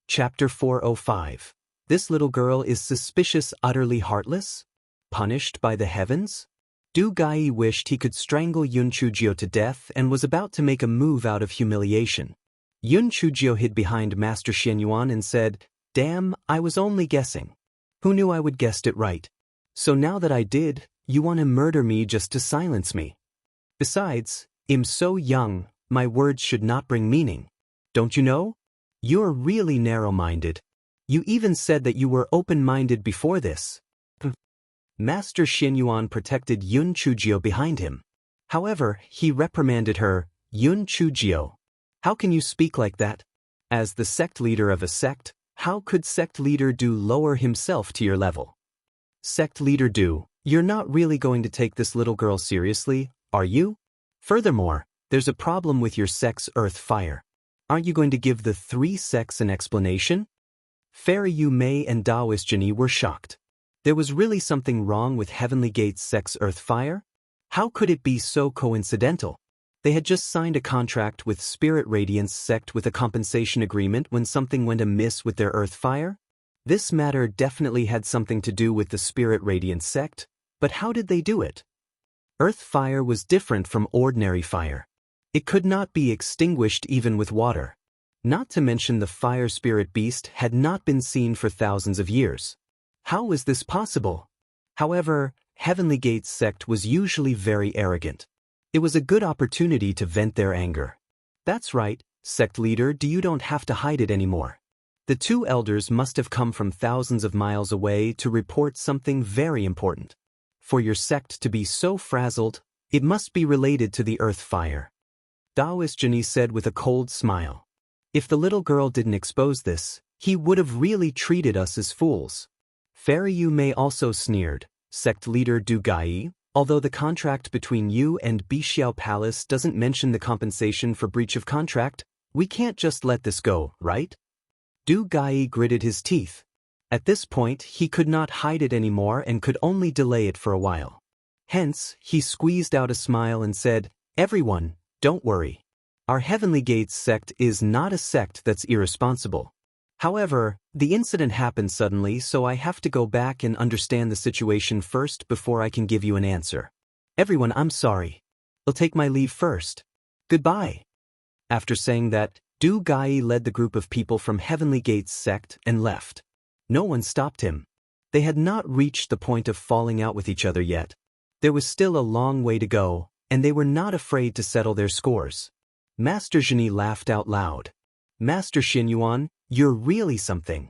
Chapter 405. This little girl is suspicious, utterly heartless? Punished by the heavens? Du Gai wished he could strangle Yun Chujio to death and was about to make a move out of humiliation. Yun Chujio hid behind Master Xianyuan and said, "Damn, I was only guessing. Who knew I would guessed it right? So now that I did, you want to murder me just to silence me. Besides, I'm so young, my words should not bring meaning. Don't you know? You're really narrow-minded. You even said that you were open-minded before this." Master Xianyuan protected Yun Chujio behind him. However, he reprimanded her, "Yun Chujio, how can you speak like that? As the sect leader of a sect, how could sect leader Du lower himself to your level? Sect leader Du, you're not really going to take this little girl seriously, are you? Furthermore, there's a problem with your sect's earth fire. Aren't you going to give the three sects an explanation?" Fairy Yu Mei and Taoist Jenny were shocked. There was really something wrong with Heavenly Gate's sect's earth fire? How could it be so coincidental? They had just signed a contract with Spirit Radiance sect with a compensation agreement when something went amiss with their earth fire? This matter definitely had something to do with the Spirit Radiance sect, but how did they do it? Earth fire was different from ordinary fire. It could not be extinguished even with water. Not to mention the fire spirit beast had not been seen for thousands of years. How was this possible? However, Heavenly Gate's sect was usually very arrogant. It was a good opportunity to vent their anger. "That's right, sect leader, you don't have to hide it anymore. The two elders must have come from thousands of miles away to report something very important. For your sect to be so frazzled, it must be related to the earth fire." Taoist Jenny said with a cold smile. If the little girl didn't expose this, he would have really treated us as fools. Fairy Yu Mei also sneered, "Sect leader Du Gai, although the contract between you and Bixiao Palace doesn't mention the compensation for breach of contract, we can't just let this go, right?" Du Gai gritted his teeth. At this point, he could not hide it anymore and could only delay it for a while. Hence, he squeezed out a smile and said, "Everyone, don't worry. Our Heavenly Gate's sect is not a sect that's irresponsible. However, the incident happened suddenly, so I have to go back and understand the situation first before I can give you an answer. Everyone, I'm sorry. I'll take my leave first. Goodbye." After saying that, Du Gai led the group of people from Heavenly Gate's sect and left. No one stopped him. They had not reached the point of falling out with each other yet. There was still a long way to go, and they were not afraid to settle their scores. Master Zheni laughed out loud. Master Xinyuan, you're really something.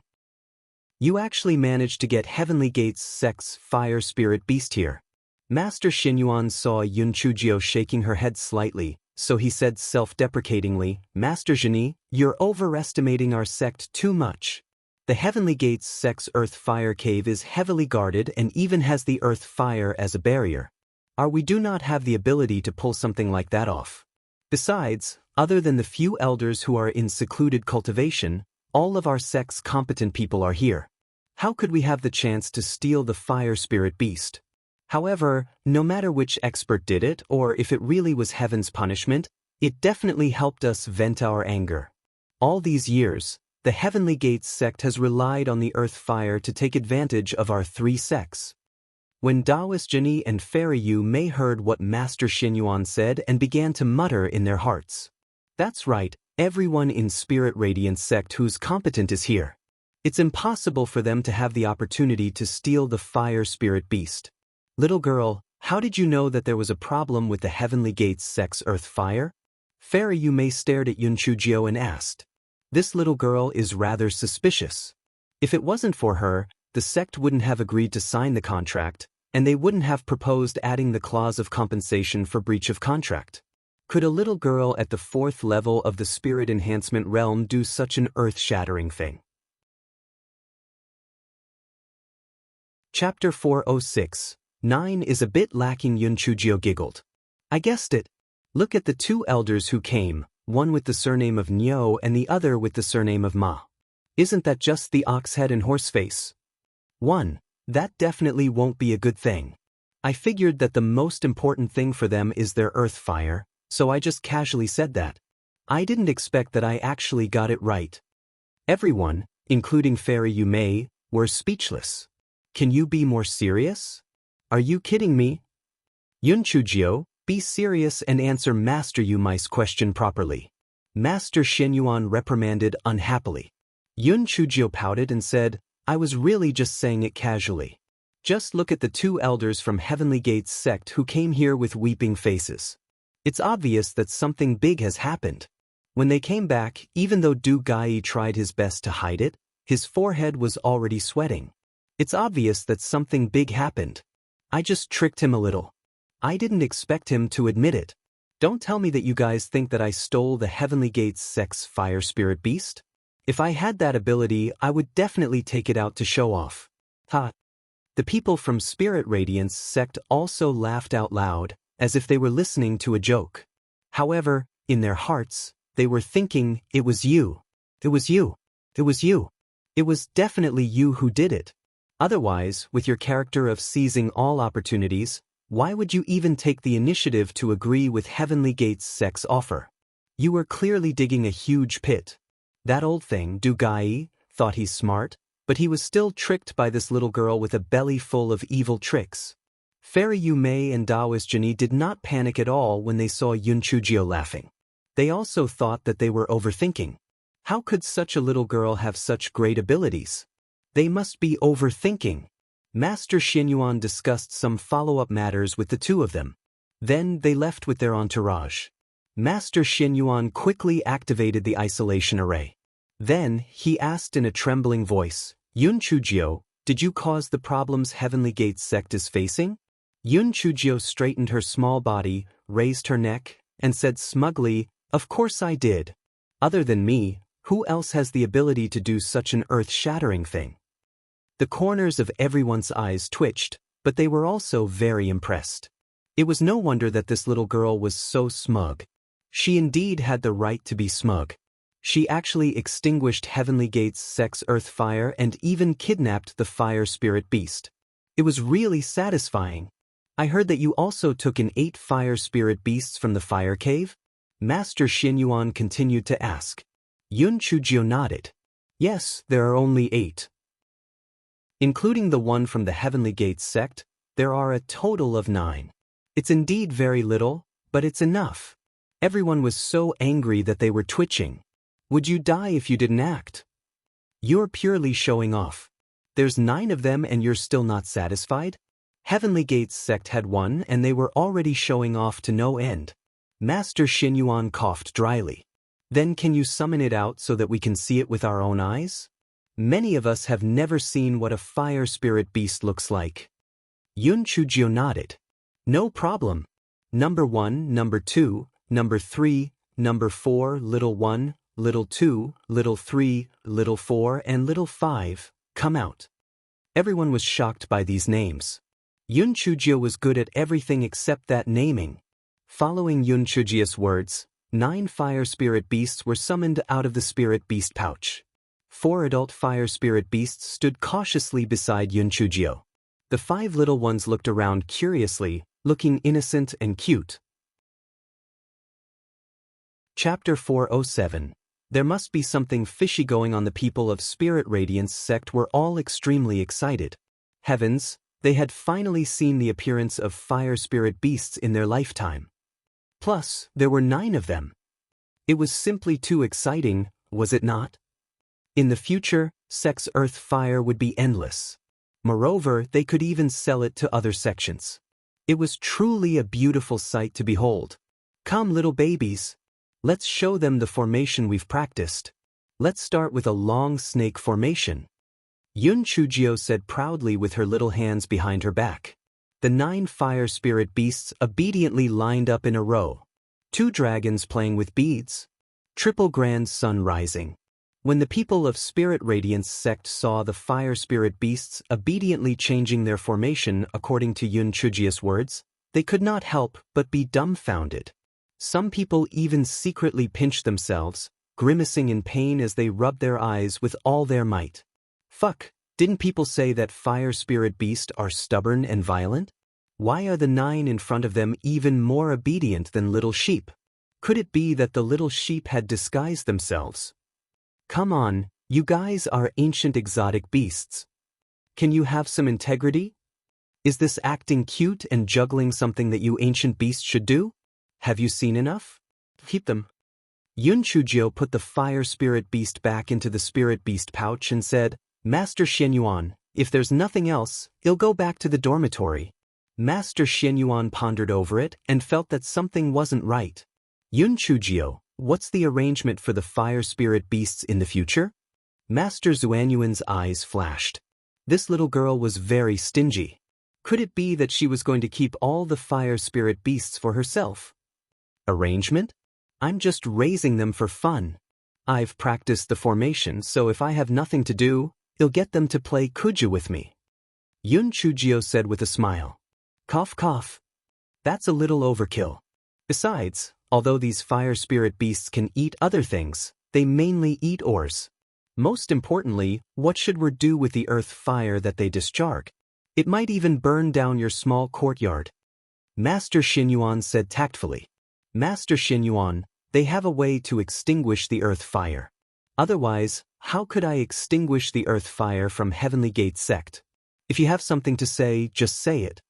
You actually managed to get Heavenly Gate's sect's fire spirit beast here. Master Xinyuan saw Yun Chujio shaking her head slightly, so he said self-deprecatingly, Master Zheni, you're overestimating our sect too much. The Heavenly Gate's sect's earth fire cave is heavily guarded and even has the earth fire as a barrier. We do not have the ability to pull something like that off. Besides, other than the few elders who are in secluded cultivation, all of our sect's competent people are here. How could we have the chance to steal the fire spirit beast? However, no matter which expert did it or if it really was heaven's punishment, it definitely helped us vent our anger. All these years, the Heavenly Gates sect has relied on the earth fire to take advantage of our three sects. When Taoist Zheni and Fairy Yu Mei heard what Master Xinyuan said and began to mutter in their hearts. That's right, everyone in Spirit Radiance sect who's competent is here. It's impossible for them to have the opportunity to steal the fire spirit beast. Little girl, how did you know that there was a problem with the Heavenly Gates sect's earth fire? Fairy Yu Mei stared at Yun Chujio and asked. This little girl is rather suspicious. If it wasn't for her, the sect wouldn't have agreed to sign the contract, and they wouldn't have proposed adding the clause of compensation for breach of contract. Could a little girl at the 4th level of the spirit enhancement realm do such an earth-shattering thing? Chapter 406. 9 is a bit lacking. Yun Chujio giggled. I guessed it. Look at the two elders who came, one with the surname of Nyo and the other with the surname of Ma. Isn't that just the ox head and horse face? 1. That definitely won't be a good thing. I figured that the most important thing for them is their earth fire, so I just casually said that. I didn't expect that I actually got it right. Everyone, including Fairy Yu Mei, were speechless. Can you be more serious? Are you kidding me? Yun Chujio, be serious and answer Master Yu Mei's question properly. Master Xinyuan reprimanded unhappily. Yun Chujio pouted and said, I was really just saying it casually. Just look at the two elders from Heavenly Gates sect who came here with weeping faces. It's obvious that something big has happened. When they came back, even though Du Gai tried his best to hide it, his forehead was already sweating. It's obvious that something big happened. I just tricked him a little. I didn't expect him to admit it. Don't tell me that you guys think that I stole the Heavenly Gates sect's fire spirit beast. If I had that ability, I would definitely take it out to show off. Ha! The people from Spirit Radiance sect also laughed out loud, as if they were listening to a joke. However, in their hearts, they were thinking, it was you. It was you. It was you. It was definitely you who did it. Otherwise, with your character of seizing all opportunities, why would you even take the initiative to agree with Heavenly Gates sect's offer? You were clearly digging a huge pit. That old thing, Du Gai, thought he's smart, but he was still tricked by this little girl with a belly full of evil tricks. Fairy Yu Mei and Taoist Zheni did not panic at all when they saw Yun Chujio laughing. They also thought that they were overthinking. How could such a little girl have such great abilities? They must be overthinking. Master Xinyuan discussed some follow-up matters with the two of them. Then they left with their entourage. Master Xinyuan quickly activated the isolation array. Then he asked in a trembling voice, Yun Chujio, did you cause the problems Heavenly Gates sect is facing? Yun Chujio straightened her small body, raised her neck, and said smugly, of course I did. Other than me, who else has the ability to do such an earth-shattering thing? The corners of everyone's eyes twitched, but they were also very impressed. It was no wonder that this little girl was so smug. She indeed had the right to be smug. She actually extinguished Heavenly Gates sect's earth fire and even kidnapped the fire spirit beast. It was really satisfying. I heard that you also took in 8 fire spirit beasts from the fire cave? Master Xinyuan continued to ask. Yun Chujio nodded. Yes, there are only 8. Including the one from the Heavenly Gates sect, there are a total of 9. It's indeed very little, but it's enough. Everyone was so angry that they were twitching. Would you die if you didn't act? You're purely showing off. There's 9 of them and you're still not satisfied? Heavenly Gate's sect had 1 and they were already showing off to no end. Master Xinyuan coughed dryly. Then can you summon it out so that we can see it with our own eyes? Many of us have never seen what a fire spirit beast looks like. Yun Chujio nodded. No problem. Number 1, number 2, number 3, number 4, little 1, little 2, little 3, little 4, and little 5, come out. Everyone was shocked by these names. Yun Chujio was good at everything except that naming. Following Yun Chujio's words, 9 fire spirit beasts were summoned out of the spirit beast pouch. 4 adult fire spirit beasts stood cautiously beside Yun Chujio. The 5 little ones looked around curiously, looking innocent and cute. Chapter 407. There must be something fishy going on. The people of Spirit Radiance sect were all extremely excited. Heavens, they had finally seen the appearance of fire spirit beasts in their lifetime. Plus, there were 9 of them. It was simply too exciting, was it not? In the future, sect's earth fire would be endless. Moreover, they could even sell it to other sections. It was truly a beautiful sight to behold. Come, little babies. Let's show them the formation we've practiced. Let's start with a long snake formation. Yun Chujio said proudly with her little hands behind her back. The 9 fire spirit beasts obediently lined up in a row. 2 dragons playing with beads. Triple grand sun rising. When the people of Spirit Radiance sect saw the fire spirit beasts obediently changing their formation according to Yun Chujio's words, they could not help but be dumbfounded. Some people even secretly pinched themselves, grimacing in pain as they rubbed their eyes with all their might. Fuck, didn't people say that fire spirit beasts are stubborn and violent? Why are the 9 in front of them even more obedient than little sheep? Could it be that the little sheep had disguised themselves? Come on, you guys are ancient exotic beasts. Can you have some integrity? Is this acting cute and juggling something that you ancient beasts should do? Have you seen enough? Keep them. Yun Chujio put the fire spirit beast back into the spirit beast pouch and said, Master Xinyuan, if there's nothing else, it'll go back to the dormitory. Master Xinyuan pondered over it and felt that something wasn't right. Yun Chujio, what's the arrangement for the fire spirit beasts in the future? Master Xuanyuan's eyes flashed. This little girl was very stingy. Could it be that she was going to keep all the fire spirit beasts for herself? Arrangement? I'm just raising them for fun. I've practiced the formation, so if I have nothing to do, I'll get them to play kuju with me. Yun Chujio said with a smile. Cough cough. That's a little overkill. Besides, although these fire spirit beasts can eat other things, they mainly eat ores. Most importantly, what should we do with the earth fire that they discharge? It might even burn down your small courtyard. Master Xinyuan said tactfully. Master Xinyuan, they have a way to extinguish the earth fire. Otherwise, how could I extinguish the earth fire from Heavenly Gate sect? If you have something to say, just say it.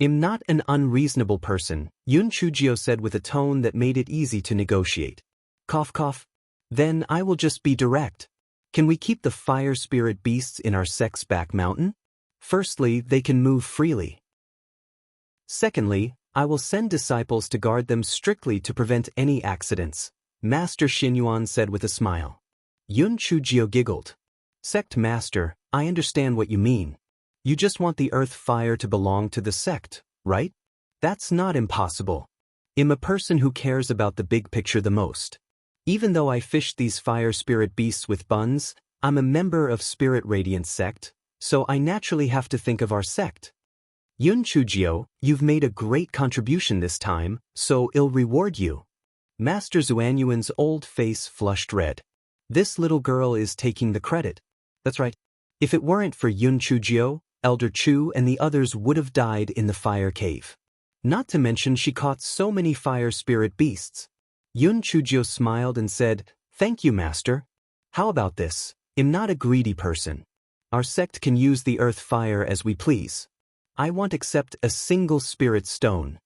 I'm not an unreasonable person, Yun Chujio said with a tone that made it easy to negotiate. Cough cough. Then I will just be direct. Can we keep the fire spirit beasts in our sect's back mountain? Firstly, they can move freely. Secondly, I will send disciples to guard them strictly to prevent any accidents, Master Xinyuan said with a smile. Yun Chujio giggled. Sect Master, I understand what you mean. You just want the earth fire to belong to the sect, right? That's not impossible. I'm a person who cares about the big picture the most. Even though I fished these fire spirit beasts with buns, I'm a member of Spirit Radiance sect, so I naturally have to think of our sect. Yun Chujio, you've made a great contribution this time, so I'll reward you. Master Xuanyuan's old face flushed red. This little girl is taking the credit. That's right. If it weren't for Yun Chujio, Elder Chu and the others would have died in the fire cave. Not to mention she caught so many fire spirit beasts. Yun Chujio smiled and said, Thank you, Master. How about this? I'm not a greedy person. Our sect can use the earth fire as we please. I won't accept a single spirit stone.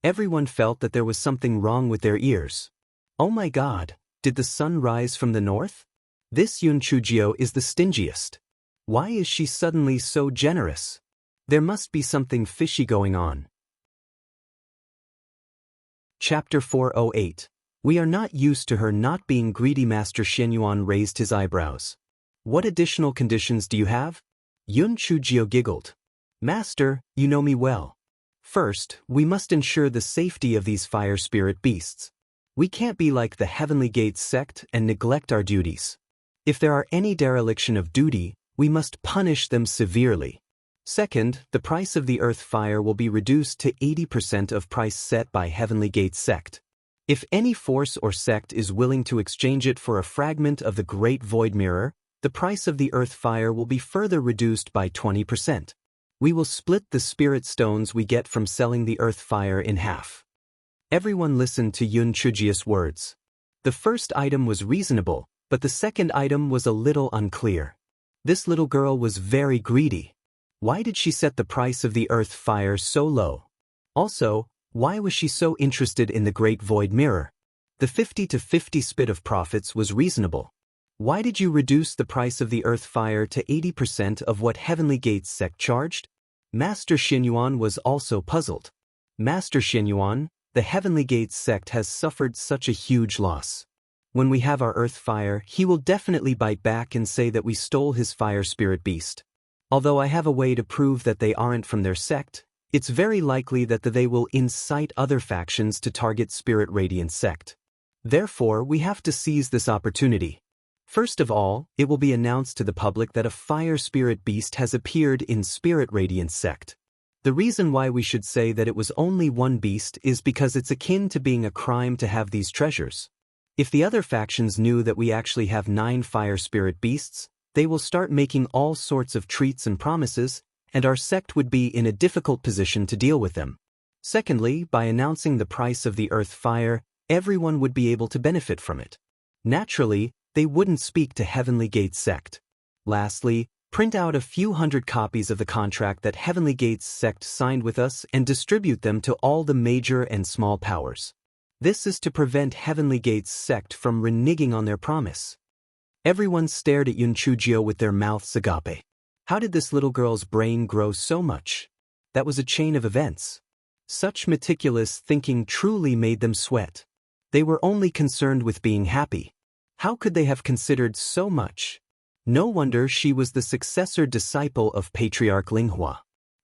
Everyone felt that there was something wrong with their ears. Oh my God, did the sun rise from the north? This Yun Chujio is the stingiest. Why is she suddenly so generous? There must be something fishy going on. Chapter 408. We are not used to her not being greedy. Master Xianyuan raised his eyebrows. What additional conditions do you have? Yun Chujio giggled. Master, you know me well. First, we must ensure the safety of these fire spirit beasts. We can't be like the Heavenly Gates sect and neglect our duties. If there are any dereliction of duty, we must punish them severely. Second, the price of the earth fire will be reduced to 80% of price set by Heavenly Gates sect. If any force or sect is willing to exchange it for a fragment of the Great Void Mirror, the price of the earth fire will be further reduced by 20%. We will split the spirit stones we get from selling the earth fire in half. Everyone listened to Yun Chujio's words. The first item was reasonable, but the second item was a little unclear. This little girl was very greedy. Why did she set the price of the earth fire so low? Also, why was she so interested in the Great Void Mirror? The 50-50 split of profits was reasonable. Why did you reduce the price of the earth fire to 80% of what Heavenly Gates sect charged? Master Xianyuan was also puzzled. Master Xianyuan, the Heavenly Gates sect has suffered such a huge loss. When we have our earth fire, he will definitely bite back and say that we stole his fire spirit beast. Although I have a way to prove that they aren't from their sect, it's very likely that they will incite other factions to target Spirit Radiant sect. Therefore, we have to seize this opportunity. First of all, it will be announced to the public that a fire spirit beast has appeared in Spirit Radiant sect. The reason why we should say that it was only one beast is because it's akin to being a crime to have these treasures. If the other factions knew that we actually have 9 fire spirit beasts, they will start making all sorts of treats and promises, and our sect would be in a difficult position to deal with them. Secondly, by announcing the price of the earth fire, everyone would be able to benefit from it. Naturally, they wouldn't speak to Heavenly Gates sect. Lastly, print out a few hundred copies of the contract that Heavenly Gates sect signed with us and distribute them to all the major and small powers. This is to prevent Heavenly Gates sect from reneging on their promise. Everyone stared at Yun Chujio with their mouths agape. How did this little girl's brain grow so much? That was a chain of events. Such meticulous thinking truly made them sweat. They were only concerned with being happy. How could they have considered so much? No wonder she was the successor disciple of Patriarch Linghua.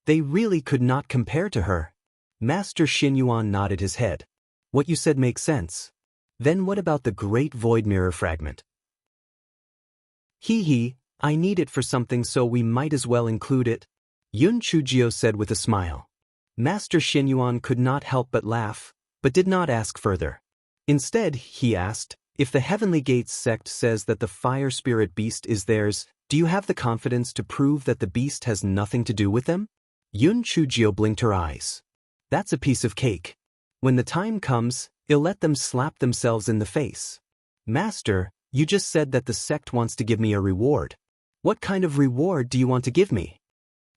They really could not compare to her. Master Xianyuan nodded his head. What you said makes sense. Then what about the Great Void Mirror fragment? I need it for something, so we might as well include it, Yun Chujio said with a smile. Master Xianyuan could not help but laugh, but did not ask further. Instead, he asked, if the Heavenly Gates sect says that the fire spirit beast is theirs, do you have the confidence to prove that the beast has nothing to do with them? Yun Chujio blinked her eyes. That's a piece of cake. When the time comes, I'll let them slap themselves in the face. Master, you just said that the sect wants to give me a reward. What kind of reward do you want to give me?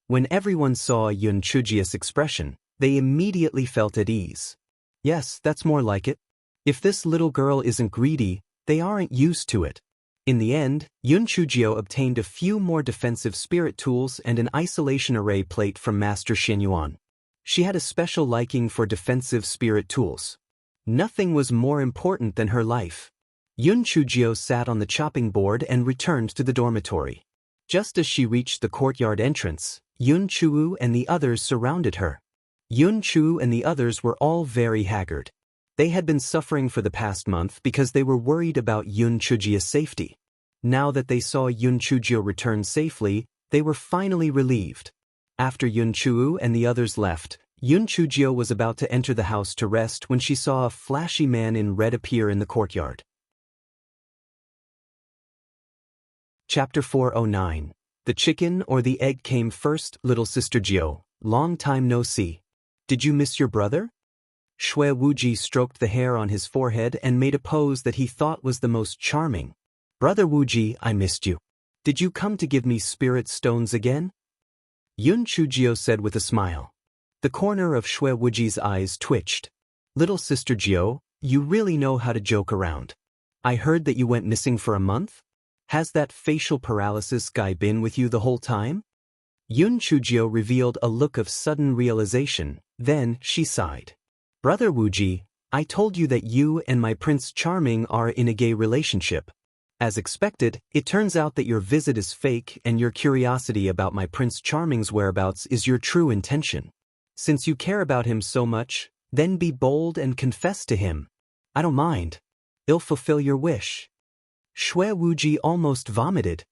When everyone saw Yun Chujio's expression, they immediately felt at ease. Yes, that's more like it. If this little girl isn't greedy, they aren't used to it. In the end, Yun Chujio obtained a few more defensive spirit tools and an isolation array plate from Master Xianyuan. She had a special liking for defensive spirit tools. Nothing was more important than her life. Yun Chujio sat on the chopping board and returned to the dormitory. Just as she reached the courtyard entrance, Yun Chu and the others surrounded her. Yun Chu and the others were all very haggard. They had been suffering for the past month because they were worried about Yun Chujio's safety. Now that they saw Yun Chujio return safely, they were finally relieved. After Yun Chu and the others left, Yun Chujio was about to enter the house to rest when she saw a flashy man in red appear in the courtyard. Chapter 409. The chicken or the egg came first, little sister Jiao. Long time no see. Did you miss your brother? Shui Wuji stroked the hair on his forehead and made a pose that he thought was the most charming. Brother Wuji, I missed you. Did you come to give me spirit stones again? Yun Chujio said with a smile. The corner of Xue Wuji's eyes twitched. Little Sister Jiao, you really know how to joke around. I heard that you went missing for a month? Has that facial paralysis guy been with you the whole time? Yun Chujiao revealed a look of sudden realization, then she sighed. Brother Wuji, I told you that you and my Prince Charming are in a gay relationship. As expected, it turns out that your visit is fake and your curiosity about my Prince Charming's whereabouts is your true intention. Since you care about him so much, then be bold and confess to him. I don't mind. I'll fulfill your wish. Xue Wuji almost vomited.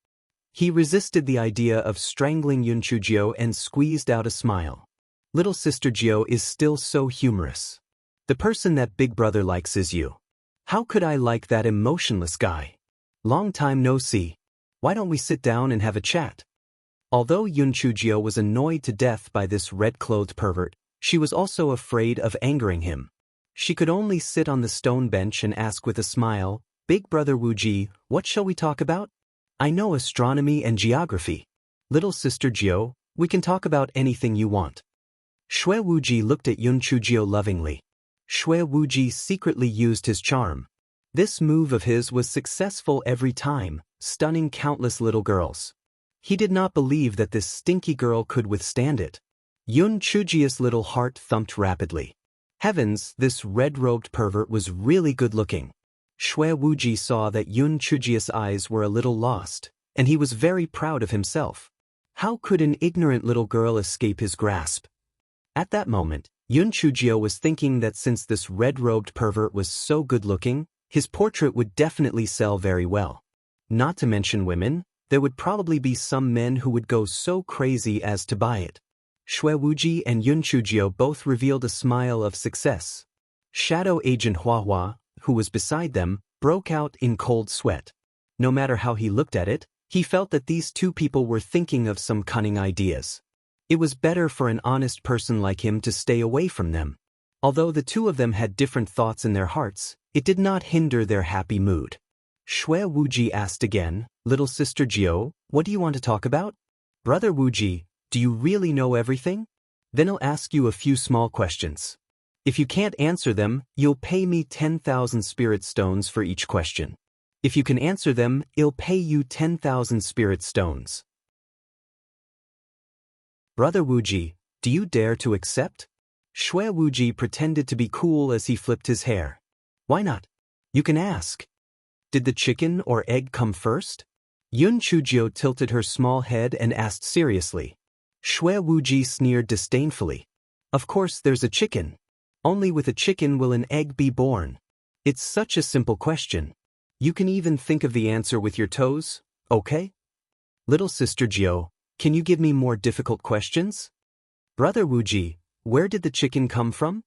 He resisted the idea of strangling Yun Chujiao and squeezed out a smile. Little Sister Jiao is still so humorous. The person that Big Brother likes is you. How could I like that emotionless guy? Long time no see. Why don't we sit down and have a chat? Although Yun Chujiao was annoyed to death by this red-clothed pervert, she was also afraid of angering him. She could only sit on the stone bench and ask with a smile, Big Brother Wuji, what shall we talk about? I know astronomy and geography. Little Sister Jiao, we can talk about anything you want. Xue Wuji looked at Yun Chujiao lovingly. Xue Wuji secretly used his charm. This move of his was successful every time, stunning countless little girls. He did not believe that this stinky girl could withstand it. Yun Chujia's little heart thumped rapidly. Heavens, this red-robed pervert was really good-looking. Xue Wuji saw that Yun Chujia's eyes were a little lost, and he was very proud of himself. How could an ignorant little girl escape his grasp? At that moment, Yun Chujiao was thinking that since this red-robed pervert was so good-looking, his portrait would definitely sell very well. Not to mention women, there would probably be some men who would go so crazy as to buy it. Xue Wuji and Yun Chujiao both revealed a smile of success. Shadow Agent Hua Hua, who was beside them, broke out in cold sweat. No matter how he looked at it, he felt that these two people were thinking of some cunning ideas. It was better for an honest person like him to stay away from them. Although the two of them had different thoughts in their hearts, it did not hinder their happy mood. Xue Wuji asked again, Little Sister Jiao, what do you want to talk about? Brother Wuji, do you really know everything? Then I'll ask you a few small questions. If you can't answer them, you'll pay me 10,000 spirit stones for each question. If you can answer them, I'll pay you 10,000 spirit stones. Brother Wuji, do you dare to accept? Xue Wuji pretended to be cool as he flipped his hair. Why not? You can ask. Did the chicken or egg come first? Yun Chujiao tilted her small head and asked seriously. Xue Wuji sneered disdainfully. Of course there's a chicken. Only with a chicken will an egg be born. It's such a simple question. You can even think of the answer with your toes, okay? Little Sister Jiao, can you give me more difficult questions? Brother Wuji, where did the chicken come from?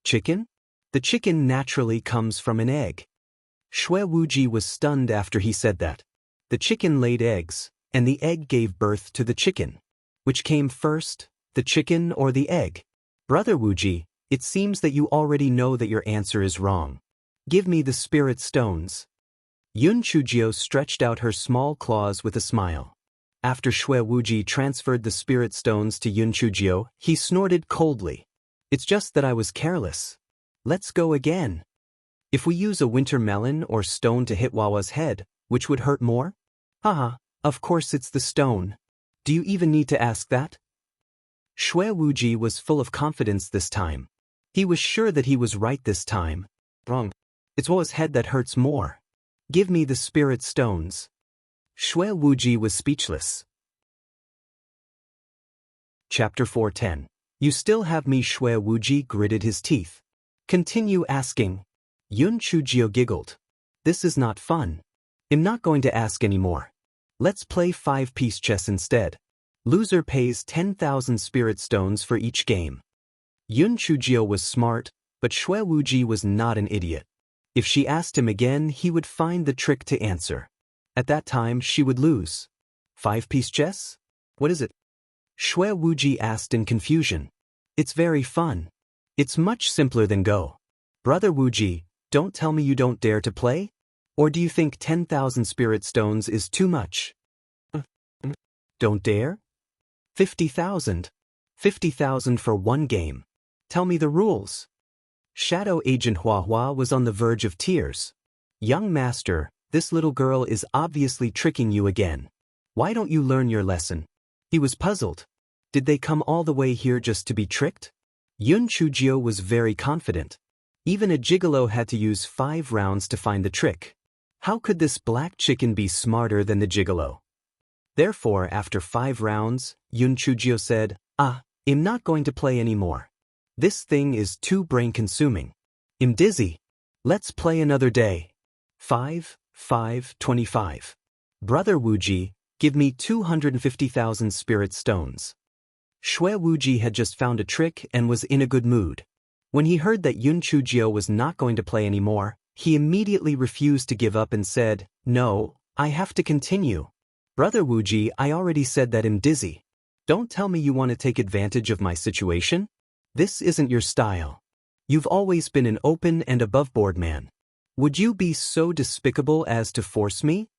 Chicken? The chicken naturally comes from an egg. Xue Wuji was stunned after he said that. The chicken laid eggs, and the egg gave birth to the chicken. Which came first, the chicken or the egg? Brother Wuji, it seems that you already know that your answer is wrong. Give me the spirit stones. Yun Chujiao stretched out her small claws with a smile. After Xue Wuji transferred the spirit stones to Yun Chujiao, he snorted coldly. It's just that I was careless. Let's go again. If we use a winter melon or stone to hit Wawa's head, which would hurt more? Haha, of course it's the stone. Do you even need to ask that? Xue Wuji was full of confidence this time. He was sure that he was right this time. Wrong. It's Wawa's head that hurts more. Give me the spirit stones. Xue Wuji was speechless. Chapter 410. You still have me. Xue Wuji gritted his teeth. Continue asking. Yun Chujiao giggled. This is not fun. I'm not going to ask anymore. Let's play 5-piece chess instead. Loser pays 10,000 spirit stones for each game. Yun Chujiao was smart, but Xue Wuji was not an idiot. If she asked him again, he would find the trick to answer. At that time, she would lose. 5-piece chess? What is it? Xue Wuji asked in confusion. It's very fun. It's much simpler than Go. Brother Wuji, don't tell me you don't dare to play? Or do you think 10,000 spirit stones is too much? Don't dare? 50,000. 50,000 for one game. Tell me the rules. Shadow Agent Hua Hua was on the verge of tears. Young master, this little girl is obviously tricking you again. Why don't you learn your lesson? He was puzzled. Did they come all the way here just to be tricked? Yun Chujio was very confident. Even a gigolo had to use 5 rounds to find the trick. How could this black chicken be smarter than the gigolo? Therefore, after 5 rounds, Yun Chujio said, I'm not going to play anymore. This thing is too brain-consuming. I'm dizzy. Let's play another day. 25. Brother Wuji, give me 250,000 spirit stones. Shui Wuji had just found a trick and was in a good mood. When he heard that Yun Chujio was not going to play anymore, he immediately refused to give up and said, No, I have to continue. Brother Wuji, I already said that I'm dizzy. Don't tell me you want to take advantage of my situation. This isn't your style. You've always been an open and above-board man. Would you be so despicable as to force me?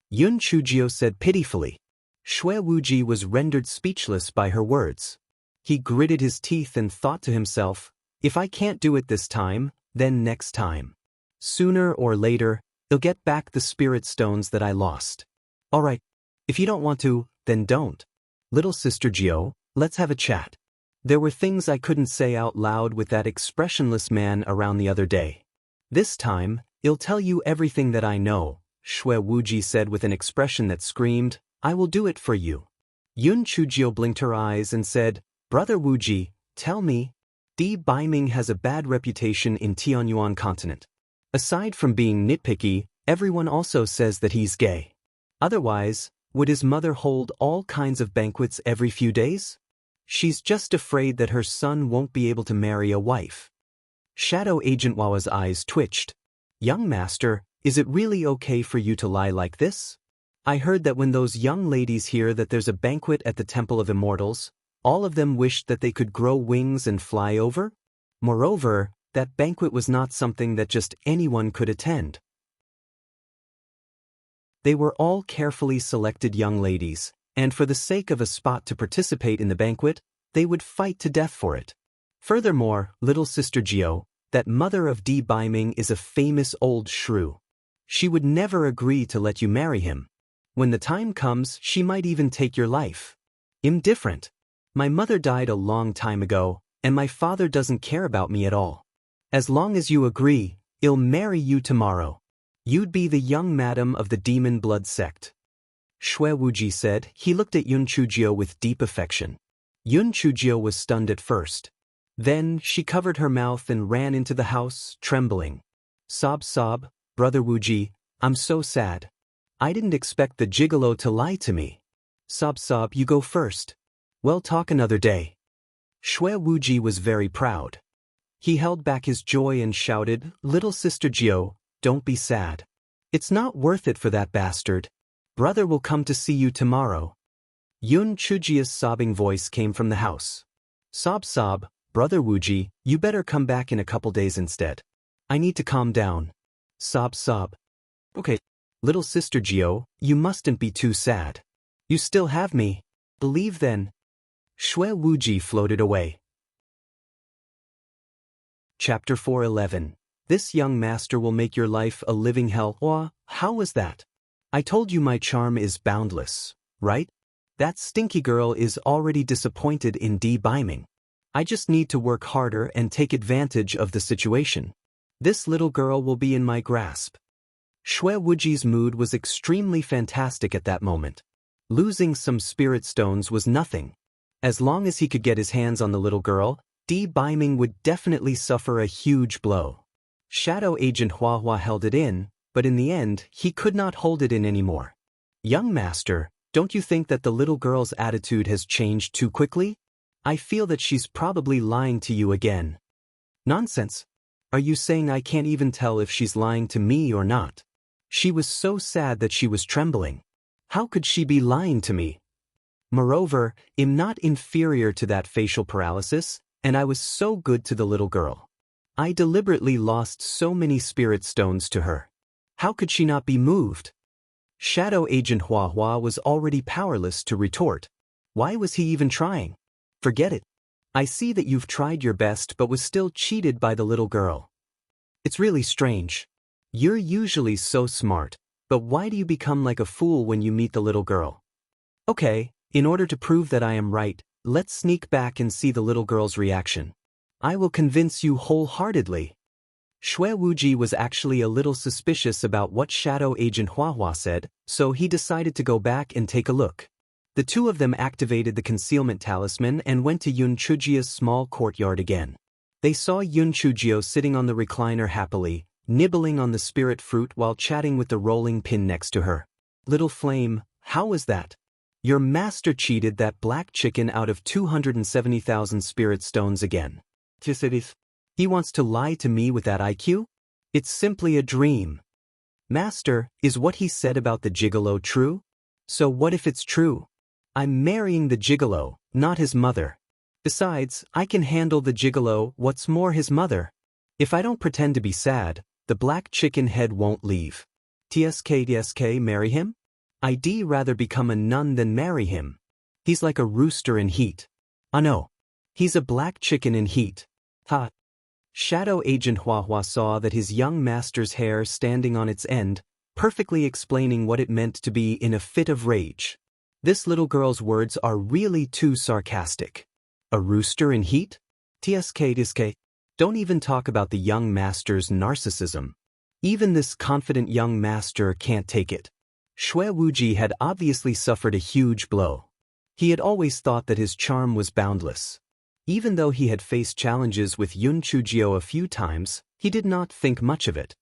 Yun Chujio said pitifully. Shui Wuji was rendered speechless by her words. He gritted his teeth and thought to himself, if I can't do it this time, then next time. Sooner or later, I'll get back the spirit stones that I lost. Alright, if you don't want to, then don't. Little sister Gio, let's have a chat. There were things I couldn't say out loud with that expressionless man around the other day. This time, I'll tell you everything that I know, Shui Wuji said with an expression that screamed, I will do it for you. Yun Chujio blinked her eyes and said, Brother Wuji, tell me. Di Baiming has a bad reputation in Tianyuan continent. Aside from being nitpicky, everyone also says that he's gay. Otherwise, would his mother hold all kinds of banquets every few days? She's just afraid that her son won't be able to marry a wife. Shadow Agent Wawa's eyes twitched. Young master, is it really okay for you to lie like this? I heard that when those young ladies hear that there's a banquet at the Temple of Immortals, all of them wished that they could grow wings and fly over. Moreover, that banquet was not something that just anyone could attend. They were all carefully selected young ladies, and for the sake of a spot to participate in the banquet, they would fight to death for it. Furthermore, little sister Gio, that mother of Di Baiming is a famous old shrew. She would never agree to let you marry him. When the time comes, she might even take your life. I'm different. My mother died a long time ago, and my father doesn't care about me at all. As long as you agree, I'll marry you tomorrow. You'd be the young madam of the demon blood sect. Shui Wuji said. He looked at Yun Chujio with deep affection. Yun Chujio was stunned at first. Then she covered her mouth and ran into the house, trembling. Sob, Brother Wuji, I'm so sad. I didn't expect the gigolo to lie to me. Sob, you go first. We'll talk another day. Shui Wuji was very proud. He held back his joy and shouted, Little sister Gio, don't be sad. It's not worth it for that bastard. Brother will come to see you tomorrow. Yun Chujio's sobbing voice came from the house. Sob, Brother Wuji, you better come back in a couple days instead. I need to calm down. Sob. Okay. Little sister Gio, you mustn't be too sad. You still have me. Believe then. Shui Wuji floated away. Chapter 4:11. This young master will make your life a living hell. How was that? I told you my charm is boundless, right? That stinky girl is already disappointed in Di Baiming. I just need to work harder and take advantage of the situation. This little girl will be in my grasp. Shui Wuji's mood was extremely fantastic at that moment. Losing some spirit stones was nothing. As long as he could get his hands on the little girl, Di Baiming would definitely suffer a huge blow. Shadow Agent Hua Hua held it in, but in the end, he could not hold it in anymore. Young master, don't you think that the little girl's attitude has changed too quickly? I feel that she's probably lying to you again. Nonsense. Are you saying I can't even tell if she's lying to me or not? She was so sad that she was trembling. How could she be lying to me? Moreover, I'm not inferior to that facial paralysis, and I was so good to the little girl. I deliberately lost so many spirit stones to her. How could she not be moved? Shadow Agent Hua Hua was already powerless to retort. Why was he even trying? Forget it. I see that you've tried your best but was still cheated by the little girl. It's really strange. You're usually so smart, but why do you become like a fool when you meet the little girl? Okay, in order to prove that I am right, let's sneak back and see the little girl's reaction. I will convince you wholeheartedly. Shui Wuji was actually a little suspicious about what Shadow Agent Huahua said, so he decided to go back and take a look. The two of them activated the concealment talisman and went to Yun Chujia's small courtyard again. They saw Yun Chujio sitting on the recliner happily, nibbling on the spirit fruit while chatting with the rolling pin next to her. Little Flame, how was that? Your master cheated that black chicken out of 270,000 spirit stones again. He wants to lie to me with that IQ? It's simply a dream. Master, is what he said about the gigolo true? So what if it's true? I'm marrying the gigolo, not his mother. Besides, I can handle the gigolo, what's more his mother. If I don't pretend to be sad, the black chicken head won't leave. TSK marry him? I'd rather become a nun than marry him. He's like a rooster in heat. Ah no. He's a black chicken in heat. Ha. Shadow Agent Huahua saw that his young master's hair standing on its end, perfectly explaining what it meant to be in a fit of rage. This little girl's words are really too sarcastic. A rooster in heat? TSK. Don't even talk about the young master's narcissism. Even this confident young master can't take it. Shui Wuji had obviously suffered a huge blow. He had always thought that his charm was boundless. Even though he had faced challenges with Yun Chujio a few times, he did not think much of it.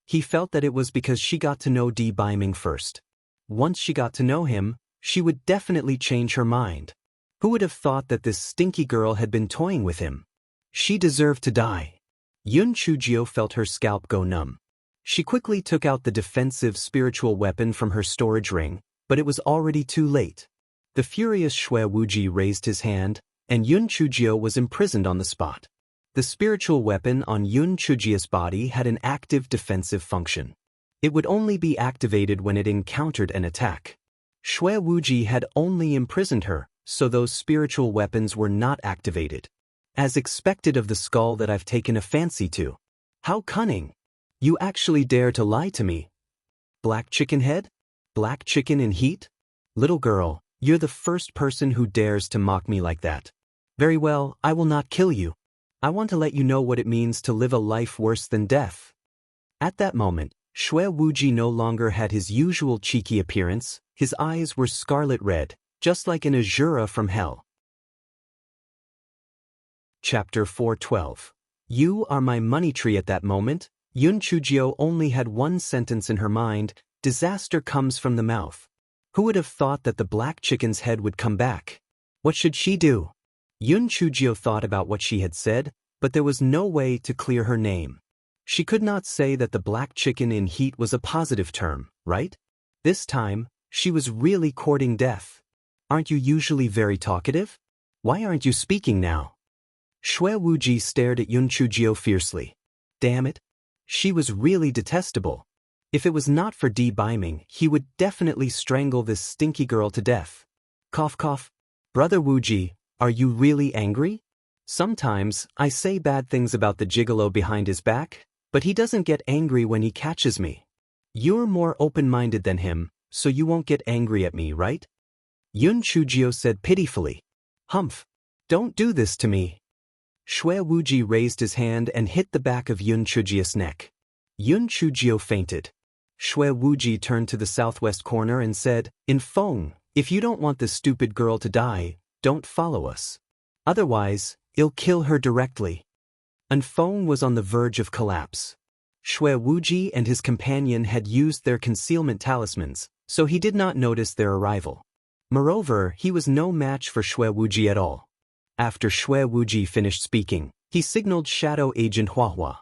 He felt that it was because she got to know Di Baiming first. Once she got to know him, she would definitely change her mind. Who would have thought that this stinky girl had been toying with him? She deserved to die. Yun Chujio felt her scalp go numb. She quickly took out the defensive spiritual weapon from her storage ring, but it was already too late. The furious Shui Wuji raised his hand, and Yun Chujio was imprisoned on the spot. The spiritual weapon on Yun Chujio's body had an active defensive function. It would only be activated when it encountered an attack. Shui Wuji had only imprisoned her, so those spiritual weapons were not activated. As expected of the skull that I've taken a fancy to. How cunning! You actually dare to lie to me. Black chicken head? Black chicken in heat? Little girl, you're the first person who dares to mock me like that. Very well, I will not kill you. I want to let you know what it means to live a life worse than death. At that moment, Shui Wuji no longer had his usual cheeky appearance. His eyes were scarlet red, just like an Azura from hell. Chapter 412. You are my money tree. At that moment, Yun Chujio only had one sentence in her mind: disaster comes from the mouth. Who would have thought that the black chicken's head would come back? What should she do? Yun Chujio thought about what she had said, but there was no way to clear her name. She could not say that the black chicken in heat was a positive term, right? This time, she was really courting death. Aren't you usually very talkative? Why aren't you speaking now? Shui Wuji stared at Yun Chujio fiercely. Damn it. She was really detestable. If it was not for Di Baiming, he would definitely strangle this stinky girl to death. Cough cough. Brother Wuji, are you really angry? Sometimes, I say bad things about the gigolo behind his back, but he doesn't get angry when he catches me. You're more open-minded than him, so you won't get angry at me, right? Yun Chujio said pitifully. Humph. Don't do this to me. Shui Wuji raised his hand and hit the back of Yun Chujio's neck. Yun Chujio fainted. Shui Wuji turned to the southwest corner and said, "In Feng, if you don't want this stupid girl to die, don't follow us. Otherwise, you'll kill her directly." And Feng was on the verge of collapse. Shui Wuji and his companion had used their concealment talismans, so he did not notice their arrival. Moreover, he was no match for Shui Wuji at all. After Shui Wuji finished speaking, he signaled Shadow Agent Huahua.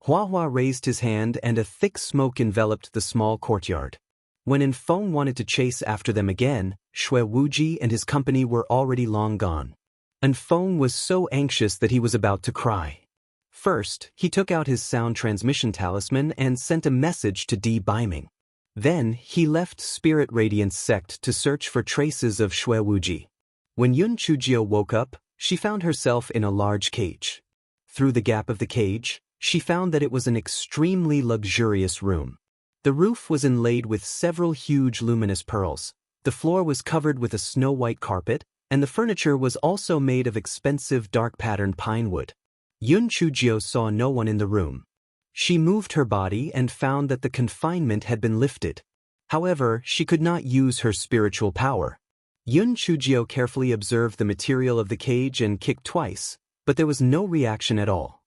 Huahua raised his hand and a thick smoke enveloped the small courtyard. When Infeng wanted to chase after them again, Shui Wuji and his company were already long gone. Infeng was so anxious that he was about to cry. First, he took out his sound transmission talisman and sent a message to Di Baiming. Then, he left Spirit Radiance Sect to search for traces of Shui Wuji. When Yun Chujio woke up, she found herself in a large cage. Through the gap of the cage, she found that it was an extremely luxurious room. The roof was inlaid with several huge luminous pearls, the floor was covered with a snow-white carpet, and the furniture was also made of expensive dark-patterned pine wood. Yun Chujio saw no one in the room. She moved her body and found that the confinement had been lifted. However, she could not use her spiritual power. Yun Chujio carefully observed the material of the cage and kicked twice, but there was no reaction at all.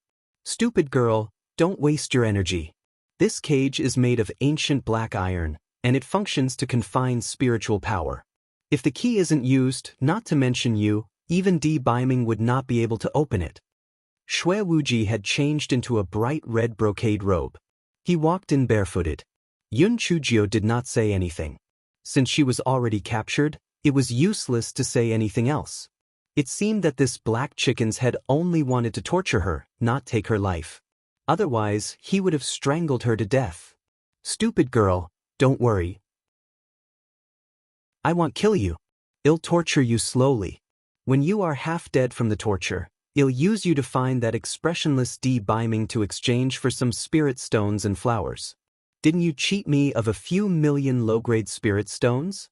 Stupid girl, don't waste your energy. This cage is made of ancient black iron, and it functions to confine spiritual power. If the key isn't used, not to mention you, even D-Biming would not be able to open it. Shui Wuji had changed into a bright red brocade robe. He walked in barefooted. Yun Chujio did not say anything. Since she was already captured, it was useless to say anything else. It seemed that this black chickens had only wanted to torture her, not take her life. Otherwise, he would have strangled her to death. Stupid girl, don't worry. I won't kill you. I'll torture you slowly. When you are half dead from the torture, I'll use you to find that expressionless D-Biming to exchange for some spirit stones and flowers. Didn't you cheat me of a few million low-grade spirit stones?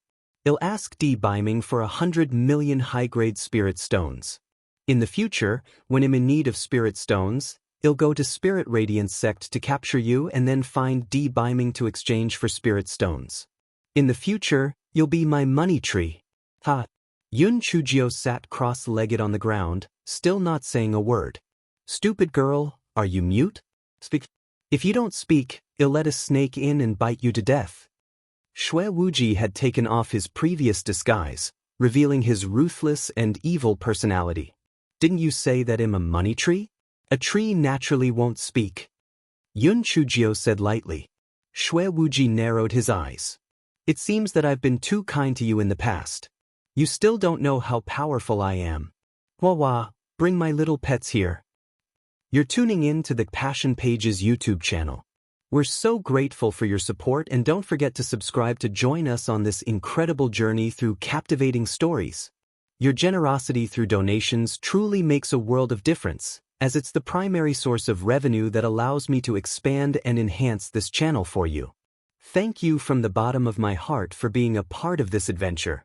I'll ask D-Biming for 100 million high-grade spirit stones. In the future, when I'm in need of spirit stones, I'll go to Spirit Radiance Sect to capture you and then find D-Biming to exchange for spirit stones. In the future, you'll be my money tree. Ha! Yun Chujio sat cross-legged on the ground, still not saying a word. Stupid girl, are you mute? Speak. If you don't speak, I'll let a snake in and bite you to death. Shui Wuji had taken off his previous disguise, revealing his ruthless and evil personality. Didn't you say that I'm a money tree? A tree naturally won't speak. Yun Chujio said lightly. Shui Wuji narrowed his eyes. It seems that I've been too kind to you in the past. You still don't know how powerful I am. Wawa, bring my little pets here. You're tuning in to the Passion Pages YouTube channel. We're so grateful for your support, and don't forget to subscribe to join us on this incredible journey through captivating stories. Your generosity through donations truly makes a world of difference, as it's the primary source of revenue that allows me to expand and enhance this channel for you. Thank you from the bottom of my heart for being a part of this adventure.